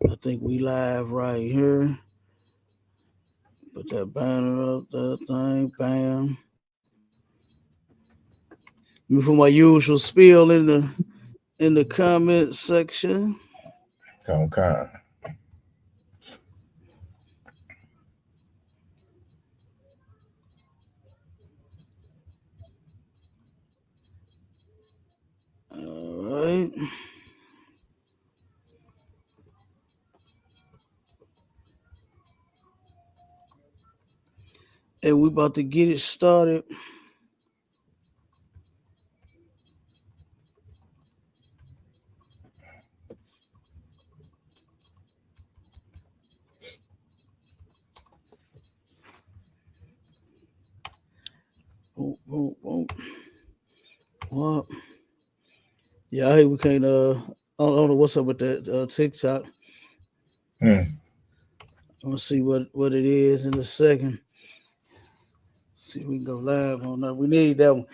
I think we live right here. Put that banner up, that thing, bam. You put my usual spiel in the comment section. Okay. All right. And we about to get it started. Boom, boom, boom. What? Yeah, I hate we can't. I don't know what's up with that TikTok. Hmm. I'm gonna see what it is in a second. See if we can go live on that. We need that one.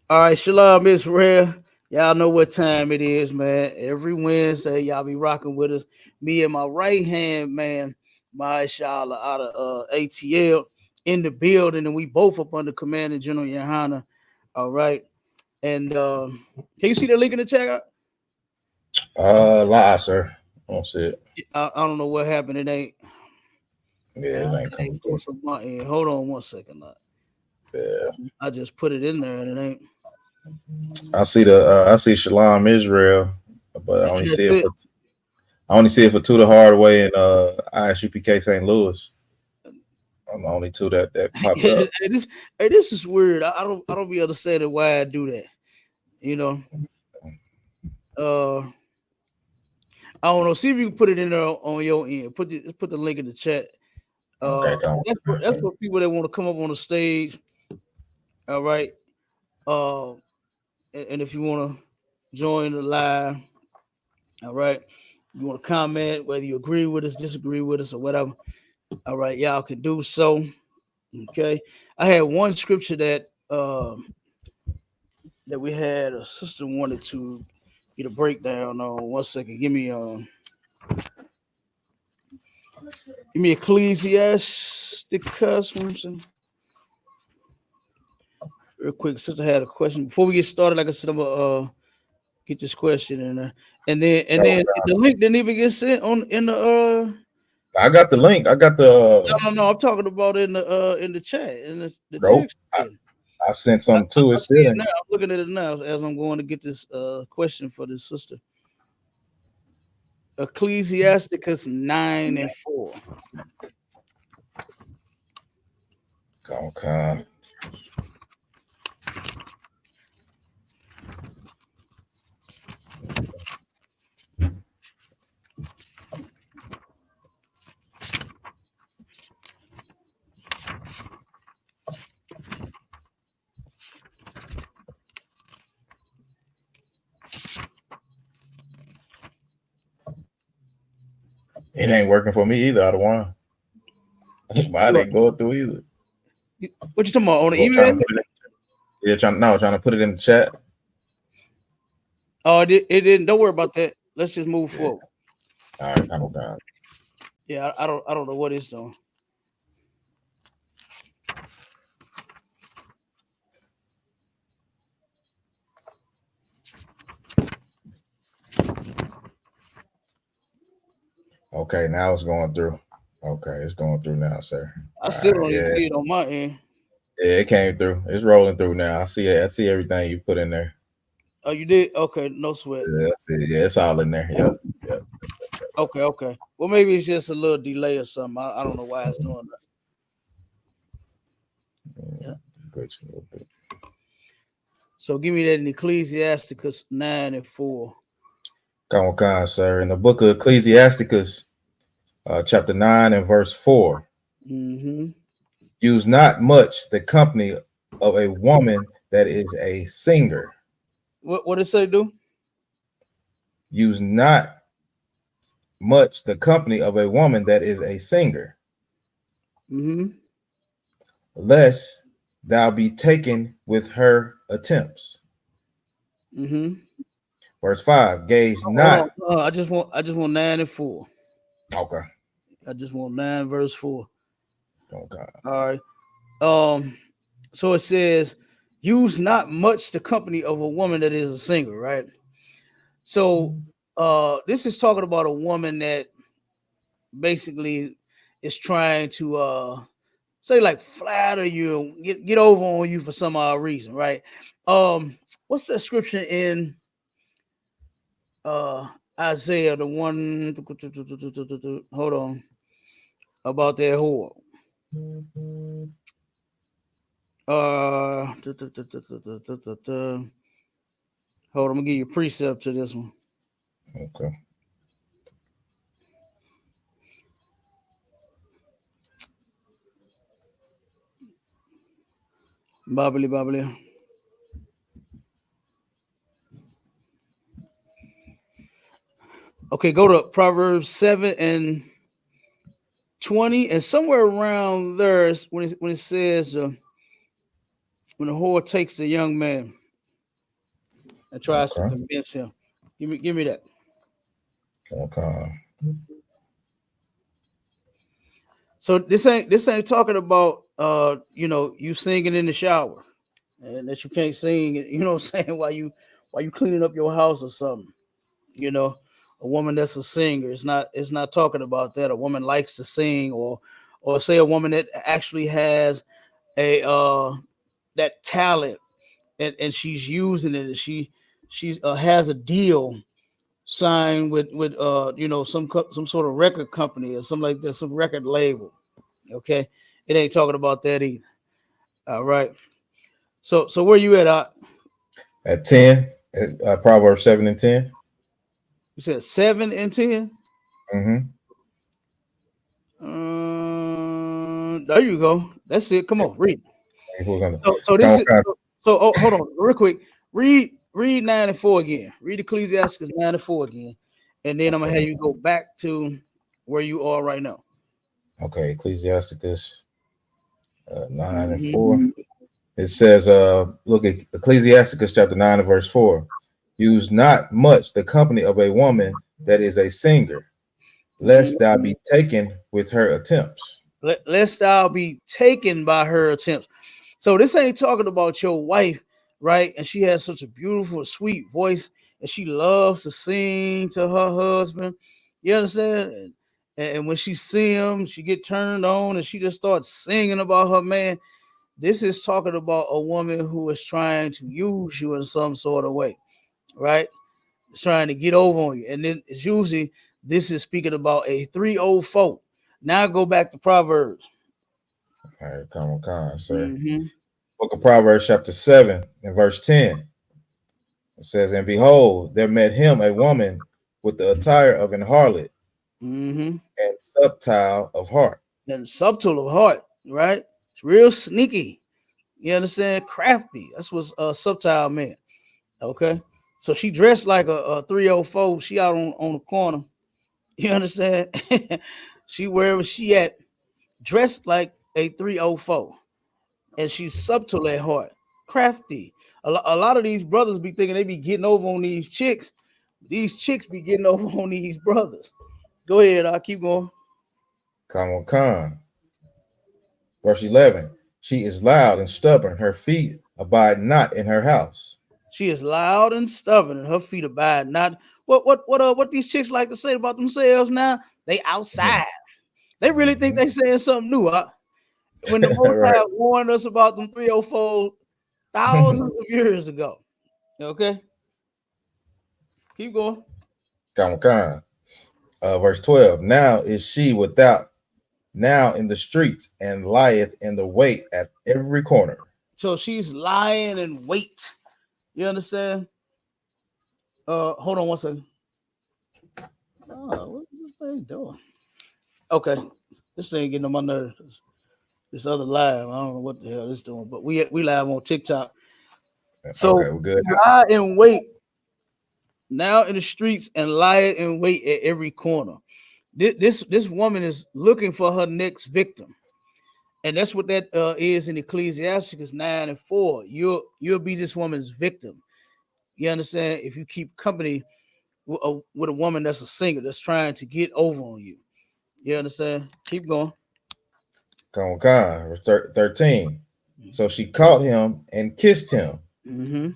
All right, Shalom, Miss Rare. Y'all know what time it is, man. Every Wednesday, y'all be rocking with us. Me and my right hand man, my Shala out of ATL in the building, and we both up under Command and General YAHANNA. All right. And can you see the link in the chat? Lie, sir. I don't see it. I don't know what happened. It ain't. Yeah, it ain't It coming ain't through. close on my end. Hold on one second. Yeah. I just put it in there and it ain't. I see Shalom Israel, but And that's it. I only see it for two the hard way and ISUPK St. Louis. I'm the only two that popped hey, up. this is weird. I don't be understanding why I do that. You know. I don't know. See if you can put it in there on your end. Put the link in the chat. Okay, come That's for people that want to come up on the stage. All right. Uh, and if you want to join the live, all right. You want to comment whether you agree with us, disagree with us, or whatever. All right, y'all can do so. Okay. I had one scripture that we had a sister wanted to get a breakdown on. One second. Give me Ecclesiasticus. Real quick, sister had a question before we get started. Like I said, I'm gonna get this question in there, and then the link didn't even get sent on in the I got the link. I got no. I'm talking about in the chat in the nope. text. I sent I, something too. I It see still it ain't. now. I'm looking at it now as I'm going to get this question for this sister. Ecclesiasticus 9:4. Okay. It ain't working for me either. Out of one. Mine What? ain't going through either. What you talking about on the Well, trying email? to put it in, yeah, trying to put it in the chat. Oh, it didn't. Don't worry about that. Let's just move Yeah. forward. All right, kind of down. Yeah, I don't know what it's doing. Okay, now it's going through. Okay, it's going through now, sir. I All still right, don't even yeah, see it on my end. yeah, it came through. It's rolling through now. I see it. I see everything you put in there. Oh, you did? Okay, no sweat. Yeah, I see it. Yeah, it's all in there. Yep, yep. Okay. Well, maybe it's just a little delay or something. I don't know why it's doing that. Yeah. Glitch a little bit. So give me that in Ecclesiasticus 9:4. Come on, sir. In the book of Ecclesiasticus, chapter 9 and verse 4, Mm-hmm. use not much the company of a woman that is a singer. What did it say do? Use not much the company of a woman that is a singer, Mm-hmm. lest thou be taken with her attempts. Mm-hmm. Verse 5, gaze Hold on. not. I just want 9 and 4. Okay. I just want 9 verse 4. Okay. All right. So it says, use not much the company of a woman that is a singer, right? So this is talking about a woman that basically is trying to say like flatter you and get over on you for some odd reason, right? What's the scripture in uh Isaiah, the one hold on, about that whore? Hold on, I'm gonna give you a precept to this one. Okay. Bobbly bobbly. Okay, go to Proverbs 7 and 20, and somewhere around there is when it says when the whore takes the young man and tries to Okay. convince him. Give me that. Okay. So this ain't talking about you singing in the shower and that you can't sing, what I'm saying, while you cleaning up your house or something. You know, a woman that's a singer. It's not talking about that. A woman likes to sing, or say a woman that actually has a that talent, and she's using it, and she has a deal signed with some sort of record company or something like that, some record label. Okay, it ain't talking about that either. All right. So where you at? At 10, Proverbs 7 and 10. You said 7 and 10. Mm-hmm. There you go. That's it. Come on, read. Who's gonna So come this on, is hold on real quick. Read 9 and 4 again. Read Ecclesiastes 9 and 4 again, and then I'm gonna have okay. you go back to where you are right now. Okay, Ecclesiasticus 9 and 4. Mhm. It says, look at Ecclesiasticus chapter 9 and verse 4. Use not much the company of a woman that is a singer, lest thou Mhm. be taken with her attempts. Lest thou be taken by her attempts. So this ain't talking about your wife, right? And she has such a beautiful, sweet voice, and she loves to sing to her husband. You understand? And when she see him, she get turned on, and she just starts singing about her man. This is talking about a woman who is trying to use you in some sort of way, right? It's trying to get over on you, and then it's usually this is speaking about a 304. Now go back to Proverbs. All right, come on, sir. Mm-hmm. Book of Proverbs chapter 7 and verse 10. It says, and behold, there met him a woman with the attire of an harlot Mm-hmm. and subtile of heart. And subtle of heart, right? It's real sneaky. You understand? Crafty. That's what's subtile man. Okay. So she dressed like a 304. She out on the corner. You understand? She wherever she at, dressed like a 304. And she's subtle at heart. Crafty. A lot of these brothers be thinking they be getting over on these chicks. These chicks be getting over on these brothers. Go ahead, I'll keep going. Come on. Verse 11. She is loud and stubborn. Her feet abide not in her house. She is loud and stubborn, and her feet abide not. What these chicks like to say about themselves now? They outside. They really think they saying something new. When the Most Right. High warned us about them 304 thousands of years ago. Okay, keep going. Come. Verse 12. Now is she without, now in the streets, and lieth in the wait at every corner. So she's lying in wait. You understand? Hold on one second. Oh, what is this thing doing? Okay, this thing getting on my nerves. This other live, I don't know what the hell this doing, but we live on TikTok. So Okay, we're good. lie in wait now in the streets and lie in wait at every corner. This woman is looking for her next victim, and that's what that is in Ecclesiasticus 9 and 4. You'll be this woman's victim. You understand? If you keep company with a woman that's a singer that's trying to get over on you. You understand? Keep going. Come on, verse 13. So she caught him and kissed him, Mm-hmm.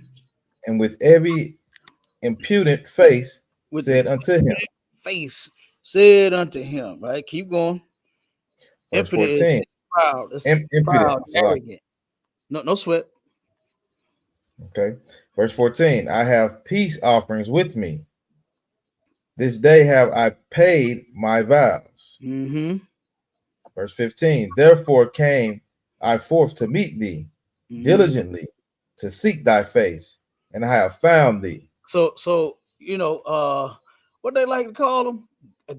and with every impudent face With the said unto him, face said unto him, right? Keep going. verse Impudent is 14, proud. That's impudent. proud, So like, arrogant. No sweat. okay. Verse 14, I have peace offerings with me. This day have I paid my vows. Mm-hmm. Verse 15, therefore came I forth to meet thee Mm-hmm. diligently to seek thy face, and I have found thee. So what they like to call them,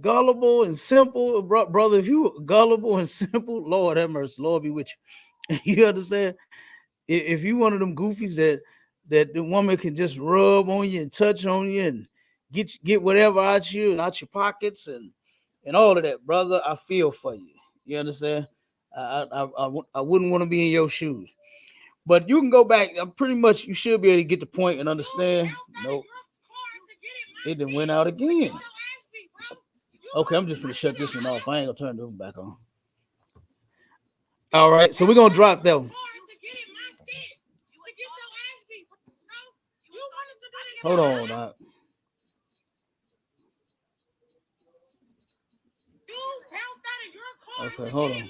gullible and simple, brother. If you gullible and simple, Lord have mercy, Lord be with you. You understand? If you one of them goofies that the woman can just rub on you and touch on you and get whatever out you and out your pockets and all of that, brother, I feel for you. You understand? I wouldn't want to be in your shoes. But you can go back. I'm pretty much you should be able to get the point and understand. Nope. It done went out again. Okay, I'm just gonna shut this one off. I ain't gonna turn this one back on. All right, so we're gonna drop that one. Hold on. Okay, hold on.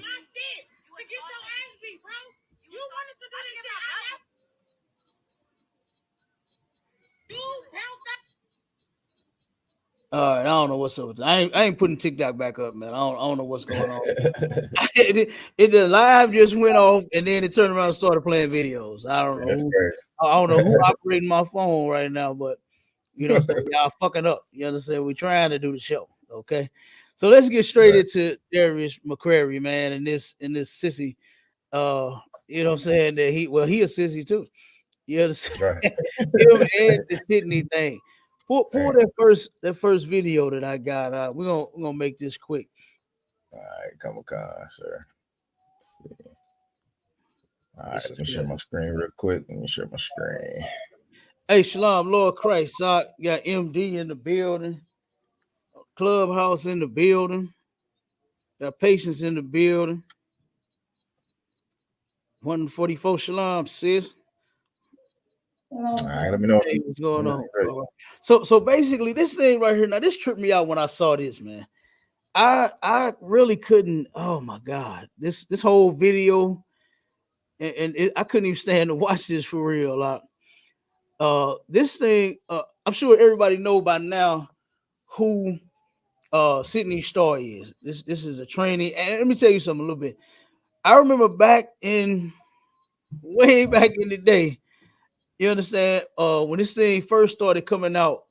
All right, I don't know what's up with that. I ain't putting TikTok back up, man. I don't know what's going on. it the live just went off and then it turned around and started playing videos. I don't know. That's crazy. I don't know who operating my phone right now, but you know what I'm saying? Y'all fucking up. You understand? We're trying to do the show. Okay. So let's get straight Right. into Darius McCrary, man, and this sissy. You know what I'm saying? That he a sissy too. You understand? Right. Him and the Sydney thing. Pull Right. that first video that I got. We're gonna make this quick. All right, come on, sir. Let's see. All right, This let is me share good. my screen real quick. Let me share my screen. Hey, Shalom, Lord Christ, got MD in the building, Clubhouse in the building, got patience in the building. 144 Shalom, sis. All right, let me know. Hey, what's Let going me know on? when you're All right. So basically, this thing right here, now this tripped me out when I saw this, man. I really couldn't. Oh my God, this whole video, and I couldn't even stand to watch this for real. Like, this thing, I'm sure everybody know by now who Sydney Starr is. This is a trainee, and let me tell you something a little bit. I remember way back in the day. You understand? When this thing first started coming out,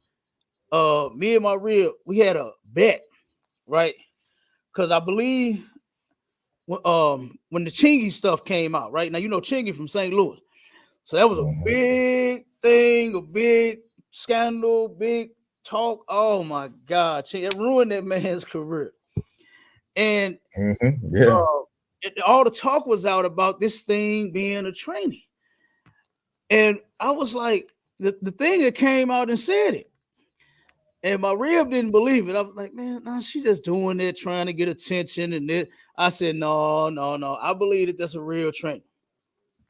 me and my real, we had a bet, right? Because I believe when the Chingy stuff came out, right? Now you know Chingy from St. Louis. So that was a ready. big thing, a big scandal, big talk. Oh my God, it ruined that man's career. And Yeah. uh, all the talk was out about this thing being a trainee. And I was like, the thing that came out and said it. And my rib didn't believe it. I was like, man, nah, she just doing it, trying to get attention. And it. I said, no, no, no. I believe that that's a real trainer,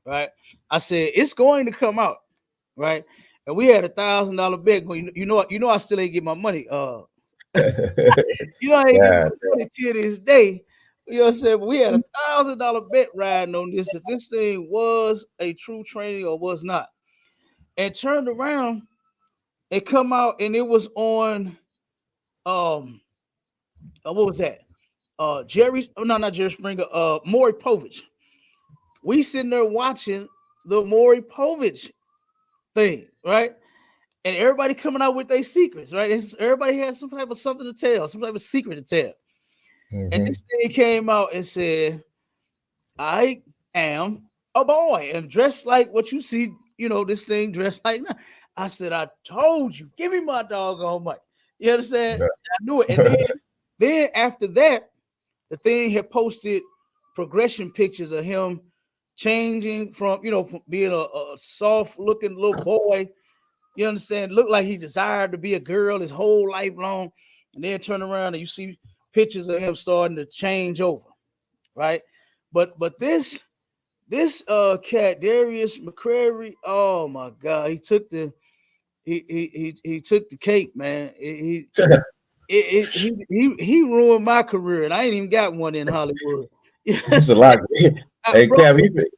right? I said, it's going to come out, right? And we had $1,000 bet. You know, I still ain't get my money. I ain't get God. my money till this day. You know what I'm saying? But we had $1,000 bet riding on this, if this thing was a true training or was not. And turned around and come out and it was on what was that? Not Jerry Springer, Maury Povich. We sitting there watching the Maury Povich thing, right? And everybody coming out with their secrets, right? Everybody has some type of something to tell, some type of secret to tell. And Mm-hmm. this thing came out and said, I am a boy and dressed like what you see, this thing dressed like now. I said, I told you, give me my doggone money. You understand? I knew it. And then after that, the thing had posted progression pictures of him changing from being a soft looking little boy You understand? Looked like he desired to be a girl his whole life long, and then turn around and you see pictures of him starting to change over, right? But this cat Darius McCrary, oh my God, he took the cake, man. He ruined my career, and I ain't even got one in Hollywood. It's a Yes, lot. Hey, bro, Cap, it's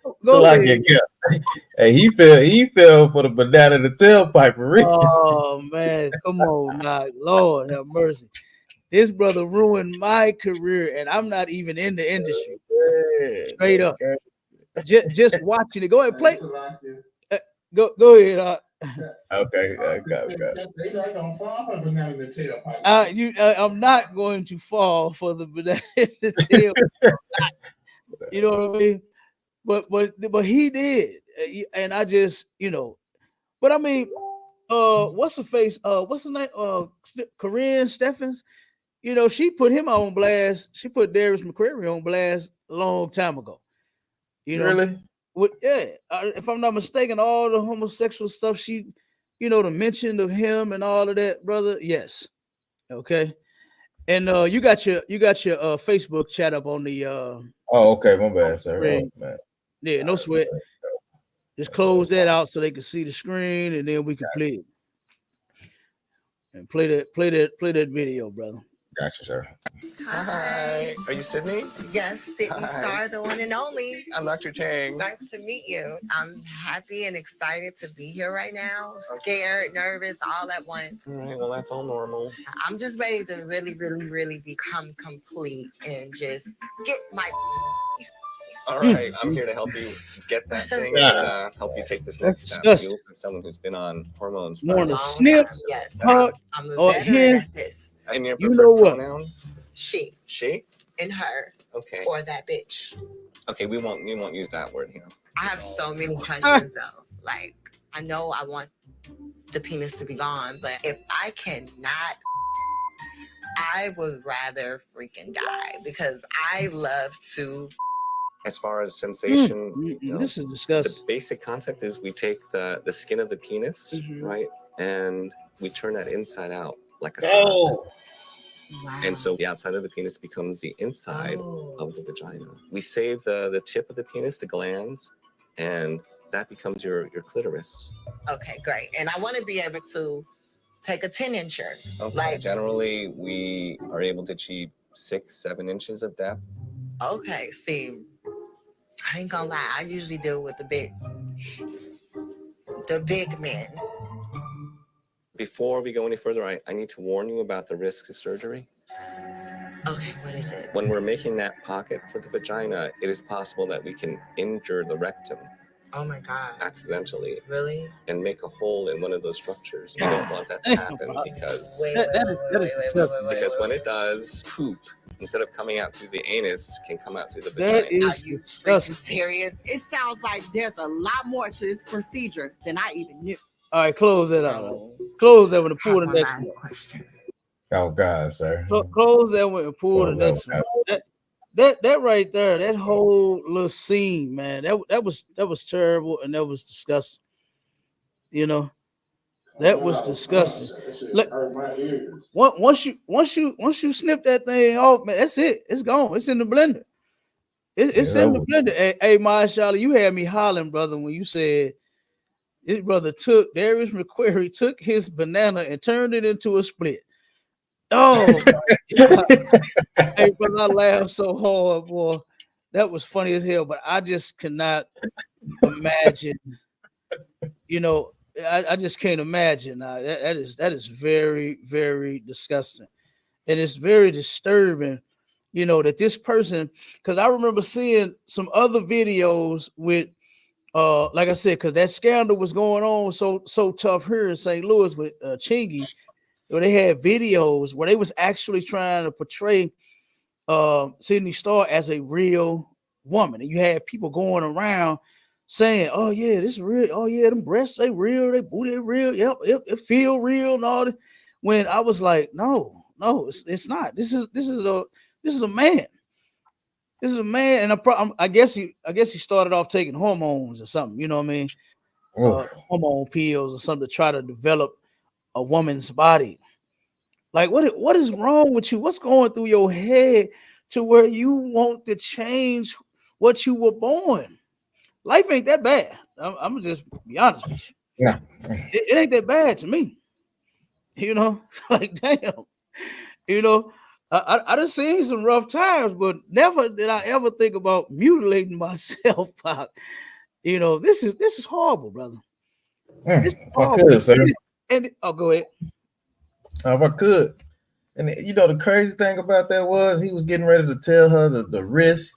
a go lot ahead. get Cap. Hey, he fell for the banana in the tailpipe for real. Oh man, come on now, Lord have mercy. This brother ruined my career, and I'm not even in the industry. Straight up, Okay. just watching it. Go ahead, play. Uh, go ahead. Okay. Okay. I'm not going to fall for the banana in the tail. You know what I mean? But he did, and I just But I mean, what's the face? What's the name? Corinne Steffens. She put him on blast. She put Darius McCrary on blast a long time ago. You know, Really? yeah. If I'm not mistaken, all the homosexual stuff the mention of him and all of that, brother. Yes. Okay. And you got your Facebook chat up on the Oh, okay. My bad, sir. Oh, screen. man. Yeah, All no right. sweat. Just close that out so they can see the screen, and then we can play it. And play that video, brother. Gotcha, sir. Hi. Are you Sydney? Yes, Sydney Hi. Star, the one and only. I'm Dr. Tang. Nice to meet you. I'm happy and excited to be here right now. Scared, nervous, all at once. All right, well, that's all normal. I'm just ready to really, really, really become complete and just get my. All right, I'm here to help you get that thing and help you take this next step. Disgusting. You look like someone who's been on hormones for More a the long Long snips, time, yes. hug, I'm a or veteran his. at this. And your You preferred know what? pronoun? She She? and her Okay. or that bitch. Okay, we won't use that word here. I have so many questions though. Like, I know I want the penis to be gone, but if I cannot, I would rather freaking die because I love to. As far as sensation, This is the disgusting. basic concept is we take the skin of the penis, Mhm. right, and we turn that inside out like a salad. Oh, Wow. And so the outside of the penis becomes the inside Oh. of the vagina. We save the tip of the penis, the glands, and that becomes your clitoris. Okay, great. And I want to be able to take a 10-incher. Okay. Like, Generally, we are able to achieve 6-7 inches of depth. okay, see, I ain't gonna lie. I usually deal with the big men. Before we go any further, I need to warn you about the risks of surgery. Okay, what is it? When we're making that pocket for the vagina, it is possible that we can injure the rectum Oh my God. accidentally Really? and make a hole in one of those structures. You don't want that to happen because because when it does, poop, instead of coming out through the anus, can come out through the vagina. That is Are you freaking disgusting. serious? It sounds like there's a lot more to this procedure than I even knew. All right, close that out. So, Close that one and have pull the one next last one. question. oh God, sir. Close that one and pull the Close that next one one. That right there, that whole little scene, man, that was terrible and that was disgusting. That was disgusting. Look, once you snip that thing off, man, that's it. It's gone. It's in the blender. It's in the over. blender. Hey, Marshala, you had me hollering, brother, when you said his brother Darius McQuarrie took his banana and turned it into a split. Oh my God. Hey, brother, I laughed so hard, boy. That was funny as hell, but I just cannot imagine. I just can't imagine. That is very, very disgusting. And it's very disturbing, that this person, because I remember seeing some other videos with like I said, because that scandal was going on so tough here in St. Louis with Chingy, where they had videos where they was actually trying to portray Sydney Starr as a real woman, and you had people going around saying, "Oh yeah, this is real. Oh yeah, them breasts they real, they booty they real. Yep, it feel real and all that." When I was like, "No, it's not. This is a man. This is a man." And I guess he started off taking hormones or something. You know what I mean? hormone pills or something to try to develop a woman's body. Like, what is wrong with you? What's going through your head to where you want to change what you were born? Life ain't that bad. I'm gonna just be honest with you. Yeah. It ain't that bad to me. You know, like damn. You know, I done seen some rough times, but never did I ever think about mutilating myself. You know, this is horrible, brother. This is If I horrible. could, sir. And oh, go ahead. If I could. And you know, the crazy thing about that was he was getting ready to tell her the risk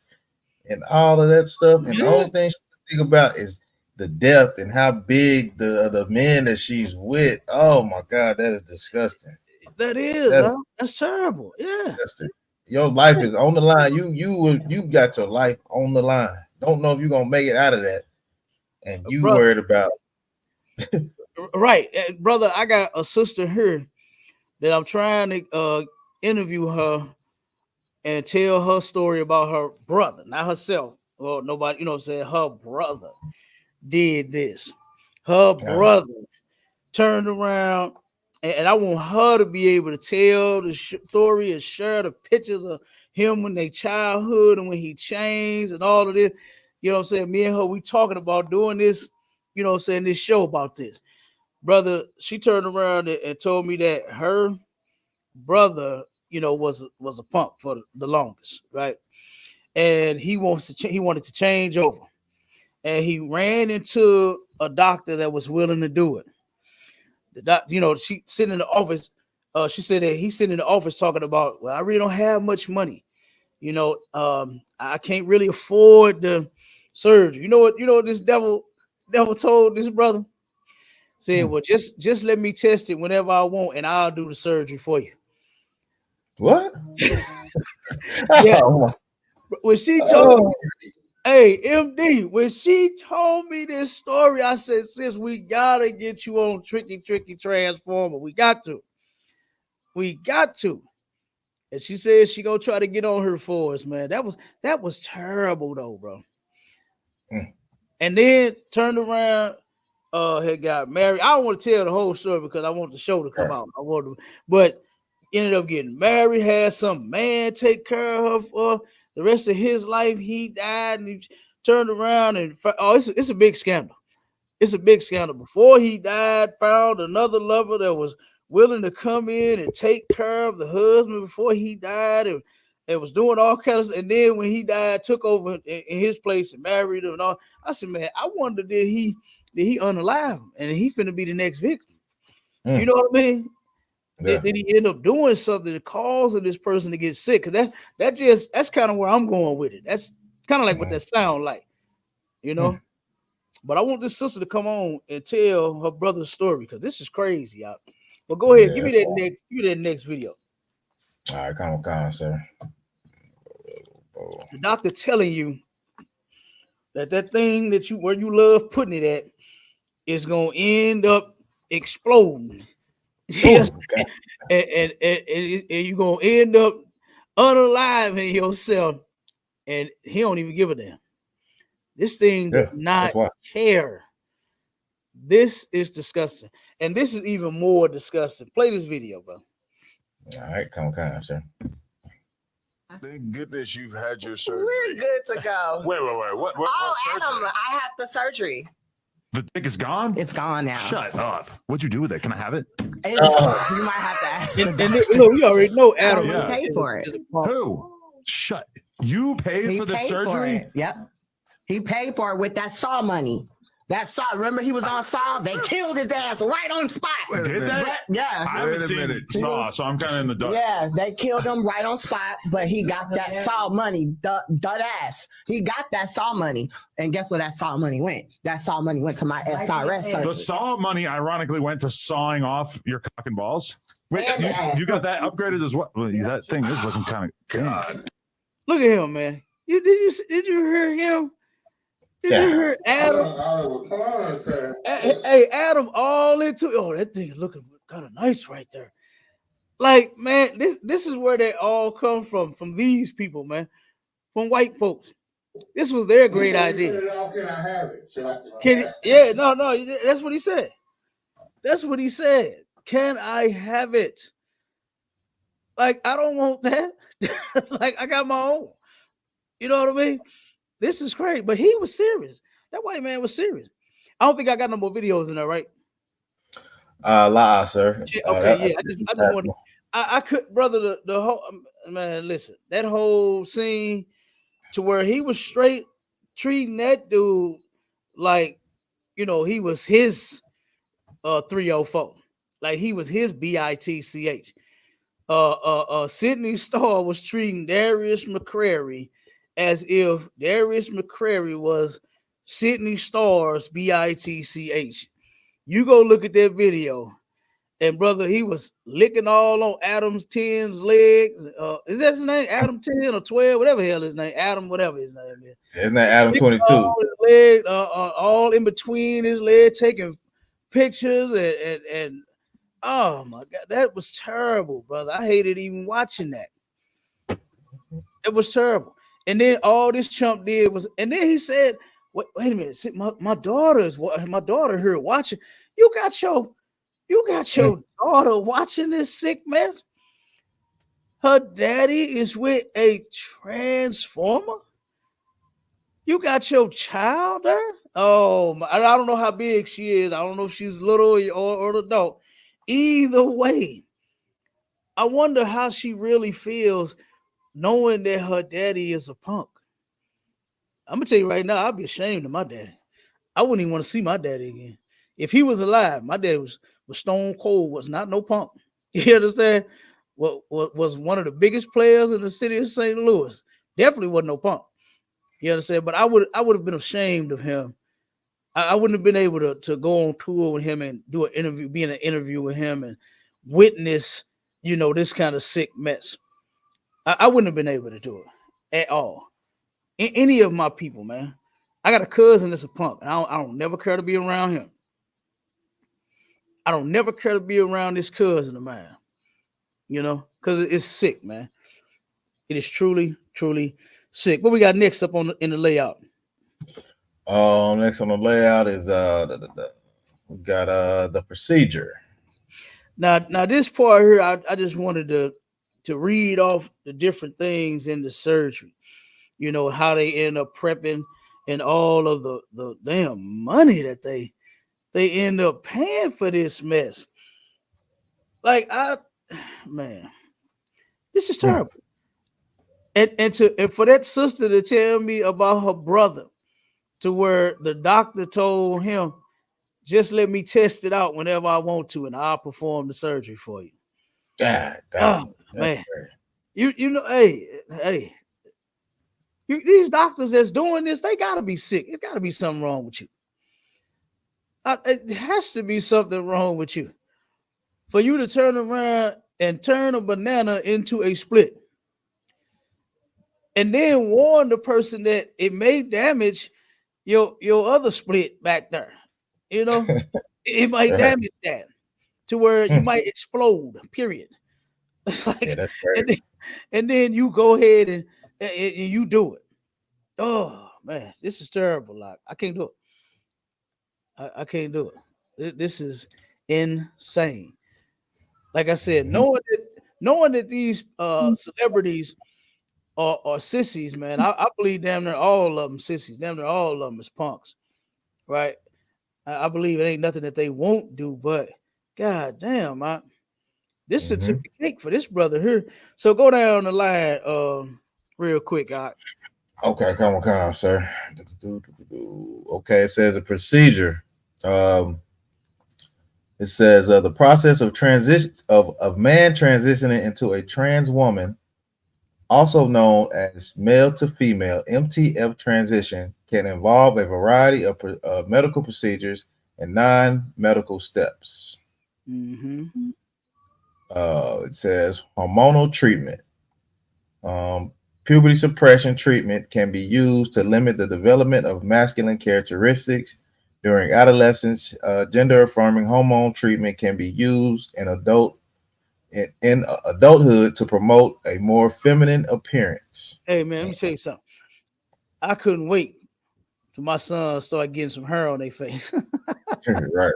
and all of that stuff. And the only thing she could think about is the depth and how big the men that she's with. Oh my God, that is disgusting. That's terrible. Yeah. Disgusting. Your life is on the line. You got your life on the line. Don't know if you're gonna make it out of that. And you brother, worried about right. Brother, I got a sister here that I'm trying to interview her and tell her story about her brother, not herself. Well, nobody, you know what I'm saying? Her brother did this. Her brother turned around, and I want her to be able to tell the story and share the pictures of him when they childhood and when he changed and all of this. You know what I'm saying? Me and her, we talking about doing this, you know what I'm saying, this show about this. Brother, she turned around and told me that her brother, you know, was a punk for the longest, right? And he wanted to change over. And he ran into a doctor that was willing to do it. The doc, you know, she sitting in the office. She said that he's sitting in the office talking about, well, I really don't have much money. You know, I can't really afford the surgery. You know what this devil told this brother? Said, well, just let me test it whenever I want, and I'll do the surgery for you. What? Yeah. When she told me, hey, MD, when she told me this story, I said, sis, we gotta get you on Tricky Transformer. We got to. And she said she gonna try to get on her for us, man. That was terrible though, bro. And then turned around, had got married. I don't want to tell the whole story because I want the show to come out. But ended up getting married, had some man take care of her for the rest of his life. He died, and he turned around and it's a big scandal. It's a big scandal. Before he died, found another lover that was willing to come in and take care of the husband before he died, and was doing all kinds of. And then when he died, took over in his place and married him and all. I said, man, I wonder did he unalive him and he finna be the next victim? You know what I mean? Yeah. Did he end up doing something that causing this person to get sick? Because that's kind of where I'm going with it. That's kind of like what that sound like, you know. But I want this sister to come on and tell her brother's story because this is crazy, y'all. But go ahead, give me that next video. All right, come on, sir. The doctor telling you that thing that where you love putting it at is gonna end up exploding. Yes. And you're gonna end up unaliving yourself, and he don't even give a damn. This thing does not care. This is disgusting, and this is even more disgusting. Play this video, bro. All right, come on, sir. Thank goodness you've had your surgery. We're good to go. Wait. What Adam, I had the surgery. The dick is gone? It's gone now. Shut up. What'd you do with it? Can I have it? You might have to ask. We already know Adam. Yeah. Paid for it. Who? Shut. You paid for the surgery? Yep. He paid for it with that Saw money. That Saw, remember he was on Saw? They killed his ass right on spot. Did that? Yeah. I haven't seen Saw, so I'm kind of in the dark. Yeah, they killed him right on spot, but he got that Saw money, dud ass. He got that Saw money. And guess where that Saw money went? That Saw money went to my SRS surgery. The Saw money ironically went to sawing off your cock and balls. Wait, you got that upgraded as well? That thing is looking kind of God. Look at him, man. Did you hear him? Did you hear Adam? Hey, Adam, all into that thing is looking kind of nice right there. Like, man, this is where they all come from these people, man, from white folks. This was their great idea. Yeah, no, that's what he said. That's what he said. Can I have it? Like, I don't want that. Like, I got my own. You know what I mean? This is crazy. But he was serious. That white man was serious. I don't think I got no more videos in there, right? Sir. Okay, yeah. I just wanted. I could, brother. The whole man. Listen, that whole scene to where he was straight treating that dude like, you know, he was his 304, like he was his bitch. Sydney Starr was treating Darius McCrary as if Darius McCrary was Sydney Starr's bitch. You go look at that video. And brother, he was licking all on Adam's 10's leg. Is that his name? Adam 10 or 12, whatever the hell his name. Adam, whatever his name is. Isn't that Adam 22? All his leg, all in between his leg, taking pictures and oh my God, that was terrible, brother. I hated even watching that. It was terrible. And then all this chump did was, and then he said, wait a minute, my daughter here watching. You got your daughter watching this sick mess. Her daddy is with a transformer. You got your child there. Oh, I don't know how big she is. I don't know if she's little or an adult. Either way, I wonder how she really feels knowing that her daddy is a punk. I'm gonna tell you right now, I'd be ashamed of my daddy. I wouldn't even want to see my daddy again. If he was alive, my daddy was stone cold, was not no punk. You understand? What was one of the biggest players in the city of St. Louis. Definitely wasn't no punk. You understand? But I would have been ashamed of him. I wouldn't have been able to go on tour with him and do an interview, be in an interview with him and witness, you know, this kind of sick mess. I wouldn't have been able to do it at all. Any of my people, man. I got a cousin that's a punk. And I don't never care to be around him. I don't never care to be around this cousin of mine, you know, because it's sick, man. It is truly, truly sick. What we got next up in the layout? Next on the layout is we got the procedure. Now this part here, I just wanted to read off the different things in the surgery. You know, how they end up prepping and all of the damn money that they end up paying for this mess. Like, man, this is terrible. And for that sister to tell me about her brother, to where the doctor told him, just let me test it out whenever I want to, and I'll perform the surgery for you. God, man, you know, hey, these doctors that's doing this, they gotta be sick. It gotta be something wrong with you. It has to be something wrong with you for you to turn around and turn a banana into a split, and then warn the person that it may damage your other split back there. You know, it might damage that to where you might explode. Period. It's like, yeah, that's crazy. And then you go ahead and you do it. Oh man, this is terrible. Like, I can't do it. I can't do it. This is insane. Like I said, knowing that these celebrities are sissies, man. I believe damn near all of them sissies. Damn near all of them is punks, right? I believe it ain't nothing that they won't do, but god damn, this is a tip of the cake for this brother here. So go down the line real quick. Okay, come on, sir. Okay, it says a procedure. It says the process of transition of man transitioning into a trans woman, also known as male to female MTF transition, can involve a variety of medical procedures and non-medical steps. It says hormonal treatment. Puberty suppression treatment can be used to limit the development of masculine characteristics during adolescence. Gender-affirming hormone treatment can be used in adulthood to promote a more feminine appearance. Hey man, let me tell you something. I couldn't wait till my son started getting some hair on their face. Right.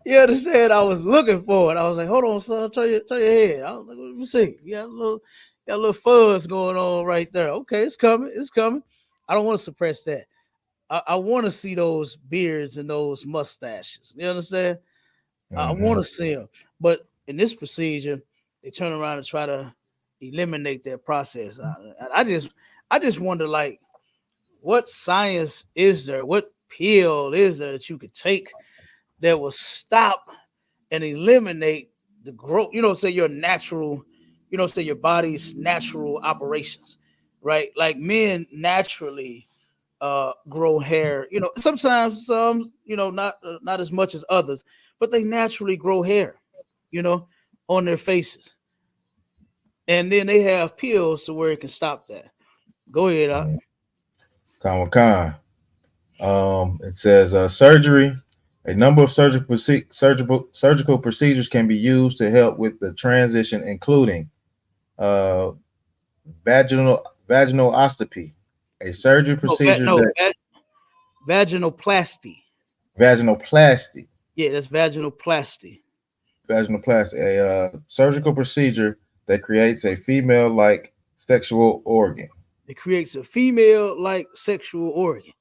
You understand? I was looking for it. I was like, hold on, son, turn your head. I was like, let me see. You got a little fuzz going on right there. Okay, it's coming. It's coming. I don't want to suppress that. I want to see those beards and those mustaches. You understand? I want to see them. But in this procedure, they turn around and try to eliminate that process. I just wonder, like, what science is there? What pill is there that you could take that will stop and eliminate the growth? Say your natural, say your body's natural operations, right? Like men naturally grow hair. Sometimes some, not as much as others, but they naturally grow hair, on their faces. And then they have pills to where it can stop that. Go ahead. It says surgery. A number of surgical procedures can be used to help with the transition, including vaginaloscopy, a surgery procedure Vaginoplasty. Vaginoplasty. Yeah, that's vaginoplasty. A surgical procedure that creates a female-like sexual organ. It creates a female-like sexual organ.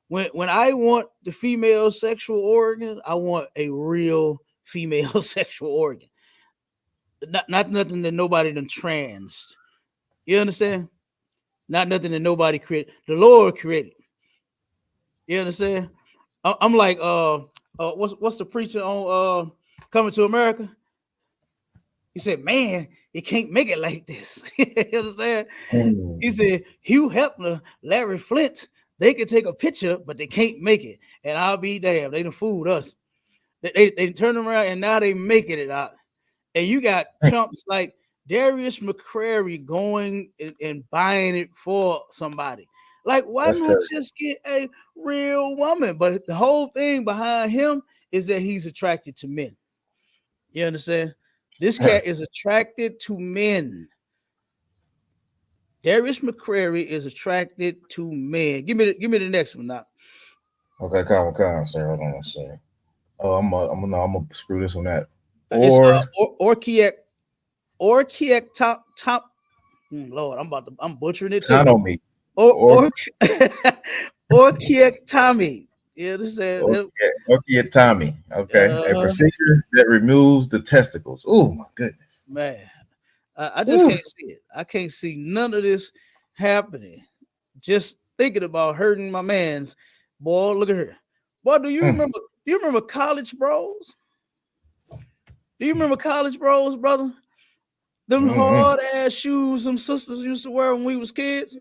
When I want the female sexual organ, I want a real female sexual organ. Not nothing that nobody done transed. You understand? Not nothing that nobody created. The Lord created. You understand? I'm like, what's the preacher on Coming to America? He said, man, you can't make it like this. You understand? He said, Hugh Hefner, Larry Flint, they can take a picture, but they can't make it. And I'll be damned. They done fooled us. They turn around and now they making it out. And you got chumps like Darius McCrary going and buying it for somebody. Like, why not just get a real woman? But the whole thing behind him is that he's attracted to men. You understand? This cat is attracted to men. Darius McCrary is attracted to men. Give me the next one now. Okay, calm, sir. Hold on a second. Oh, I'm gonna screw this one out. Orchiectomy. Lord, I'm butchering it too. Tanomy. Orchiectomy. You understand? Orchiectomy. Okay, a procedure that removes the testicles. Oh my goodness, man. I just can't see it. I can't see none of this happening. Just thinking about hurting my man's. Boy, look at her. Boy, do you remember? Do you remember College Bros? Do you remember College Bros, brother? Them hard ass shoes some sisters used to wear when we was kids.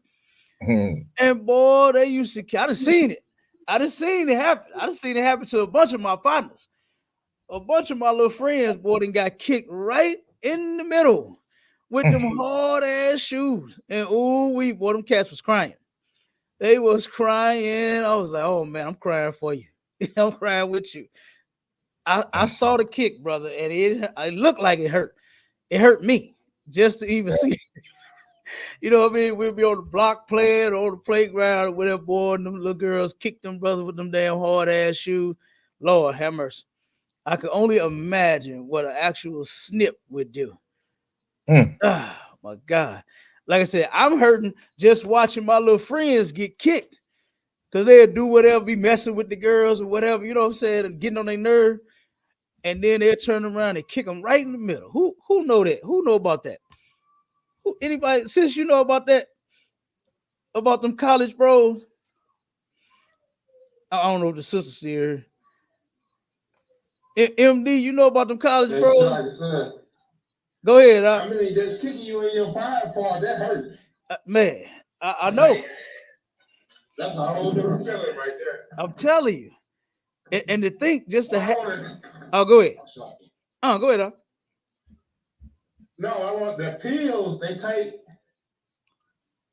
And boy, they used to. I done seen it. I done seen it happen. I done seen it happen to a bunch of my partners. A bunch of my little friends, boy, then got kicked right in the middle with them hard ass shoes. And boy, them cats was crying. They was crying. I was like, oh man, I'm crying for you. I'm crying with you. I saw the kick, brother, and it looked like it hurt. It hurt me just to even see it. You know what I mean? We'd be on the block playing or on the playground or whatever, boy, and them little girls kicked them brothers with them damn hard ass shoes. Lord have mercy. I could only imagine what an actual snip would do. Oh my God. Like I said, I'm hurting just watching my little friends get kicked because they'll do whatever, be messing with the girls or whatever, you know what I'm saying, and getting on their nerve. And then they'll turn around and kick them right in the middle. Who know that? Who know about that? Anybody, since you know about that, about them College Bros? I don't know if the sisters here. MD, you know about them College Bros? Go ahead. I mean, just kicking you in your pride part, that hurt. Man, I know. That's a whole different feeling right there. I'm telling you. And to think just to have. Oh, go ahead. Go ahead. No, I want the pills they take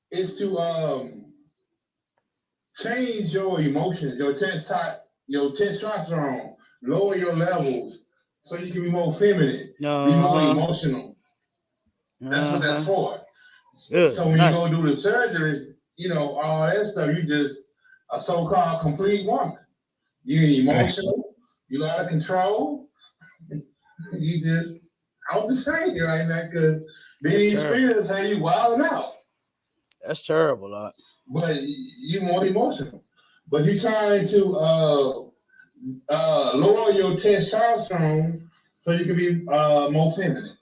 is to change your emotions, your testosterone, lower your levels so you can be more feminine, be more emotional. That's what that's for. Good. So when you go do the surgery, all that stuff. You just a so-called complete woman. You emotional. You out of control. You just out the chain right now because being experienced how you wilding out. That's terrible, Lord. But you more emotional. But you're trying to lower your testosterone so you can be more feminine.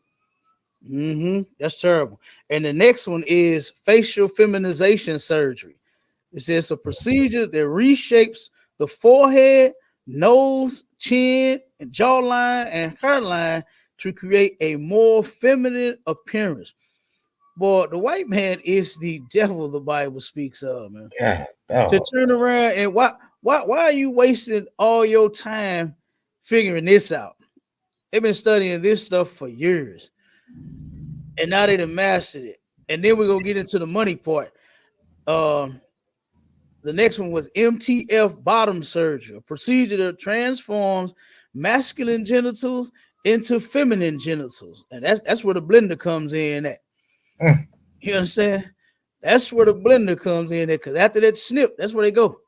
That's terrible. And the next one is facial feminization surgery. It says a procedure that reshapes the forehead, nose, chin, and jawline and hairline to create a more feminine appearance. Boy, the white man is the devil the Bible speaks of, man. Yeah. To turn around and why are you wasting all your time figuring this out? They've been studying this stuff for years. And now they done mastered it. And then we're gonna get into the money part. The next one was MTF bottom surgery, a procedure that transforms masculine genitals into feminine genitals. And that's where the blender comes in at. You understand? That's where the blender comes in at, because after that snip, that's where they go.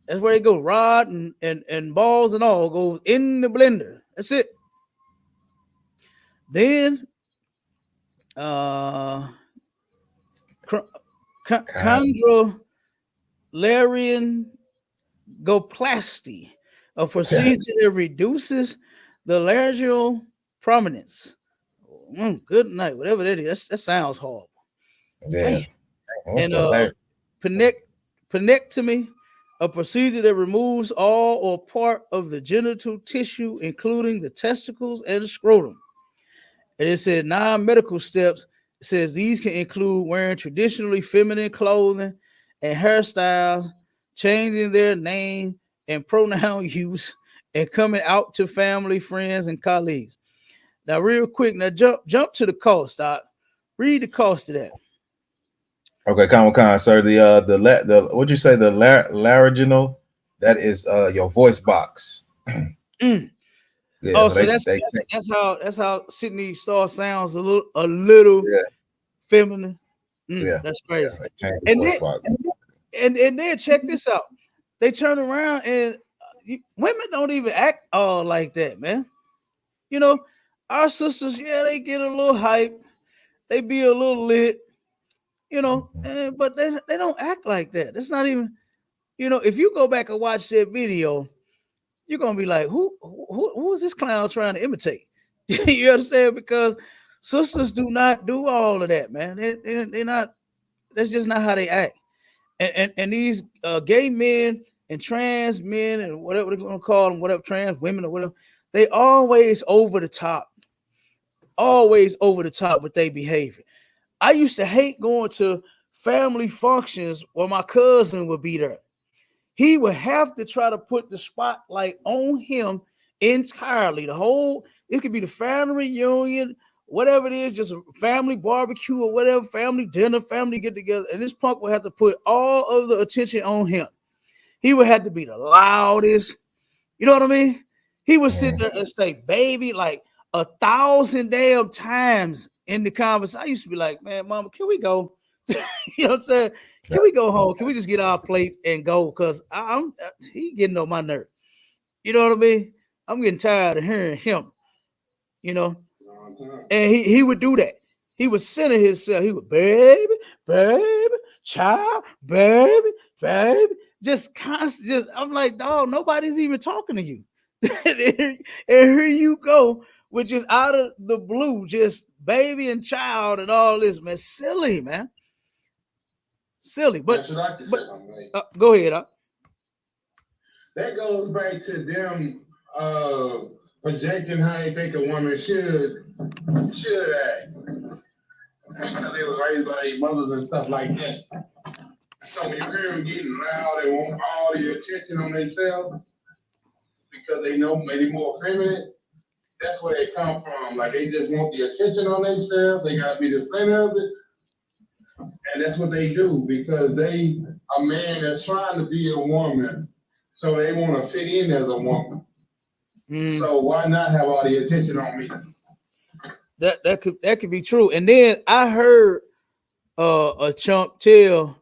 That's where they go. Rod and balls and all goes in the blender. That's it. Then chondrolaryngoplasty, a procedure that reduces the laryngeal prominence. Good night, whatever that is. That sounds horrible. Yeah. And penectomy, a procedure that removes all or part of the genital tissue, including the testicles and the scrotum. And it said non-medical steps. It says these can include wearing traditionally feminine clothing and hairstyles, changing their name and pronoun use, and coming out to family, friends, and colleagues. Now, real quick, now jump to the cost. Read the cost of that. Okay, sir. The what'd you say? The laryngeal, that is your voice box. Yeah, so that's how Sydney Star sounds a little feminine. That's crazy. And then check this out. They turn around and women don't even act all like that, man. Our sisters, they get a little hype, they be a little lit, but they don't act like that. It's not even, if you go back and watch that video, you're gonna be like, who is this clown trying to imitate? You understand? Because sisters do not do all of that, man. They're not. That's just not how they act. And these gay men and trans men and whatever they're gonna call them, whatever, trans women or whatever, they always over the top with their behavior. I used to hate going to family functions where my cousin would be there. He would have to try to put the spotlight on him entirely. It could be the family reunion, whatever it is, just a family barbecue or whatever, family dinner, family get together. And this punk would have to put all of the attention on him. He would have to be the loudest. You know what I mean? He would sit there and say, baby, like 1,000 damn times in the conversation. I used to be like, man, mama, can we go? You know what I'm saying? Can we go home? Can we just get our plates and go? Because he getting on my nerve. You know what I mean? I'm getting tired of hearing him. And he would do that. He would center himself. He would, baby, child, baby. Just constant. I'm like, dog, nobody's even talking to you. And here you go with just out of the blue, just baby and child and all this, man. Silly, man. Silly, but go ahead. That goes back to them projecting how they think a woman should act, because they was raised by their mothers and stuff like that. So when you hear them getting loud, they want all the attention on themselves because they know maybe more feminine. That's where they come from. Like, they just want the attention on themselves. They gotta be the center of it. And that's what they do, because a man that's trying to be a woman, so they want to fit in as a woman. So why not have all the attention on me? That could be true. And then I heard a chump tell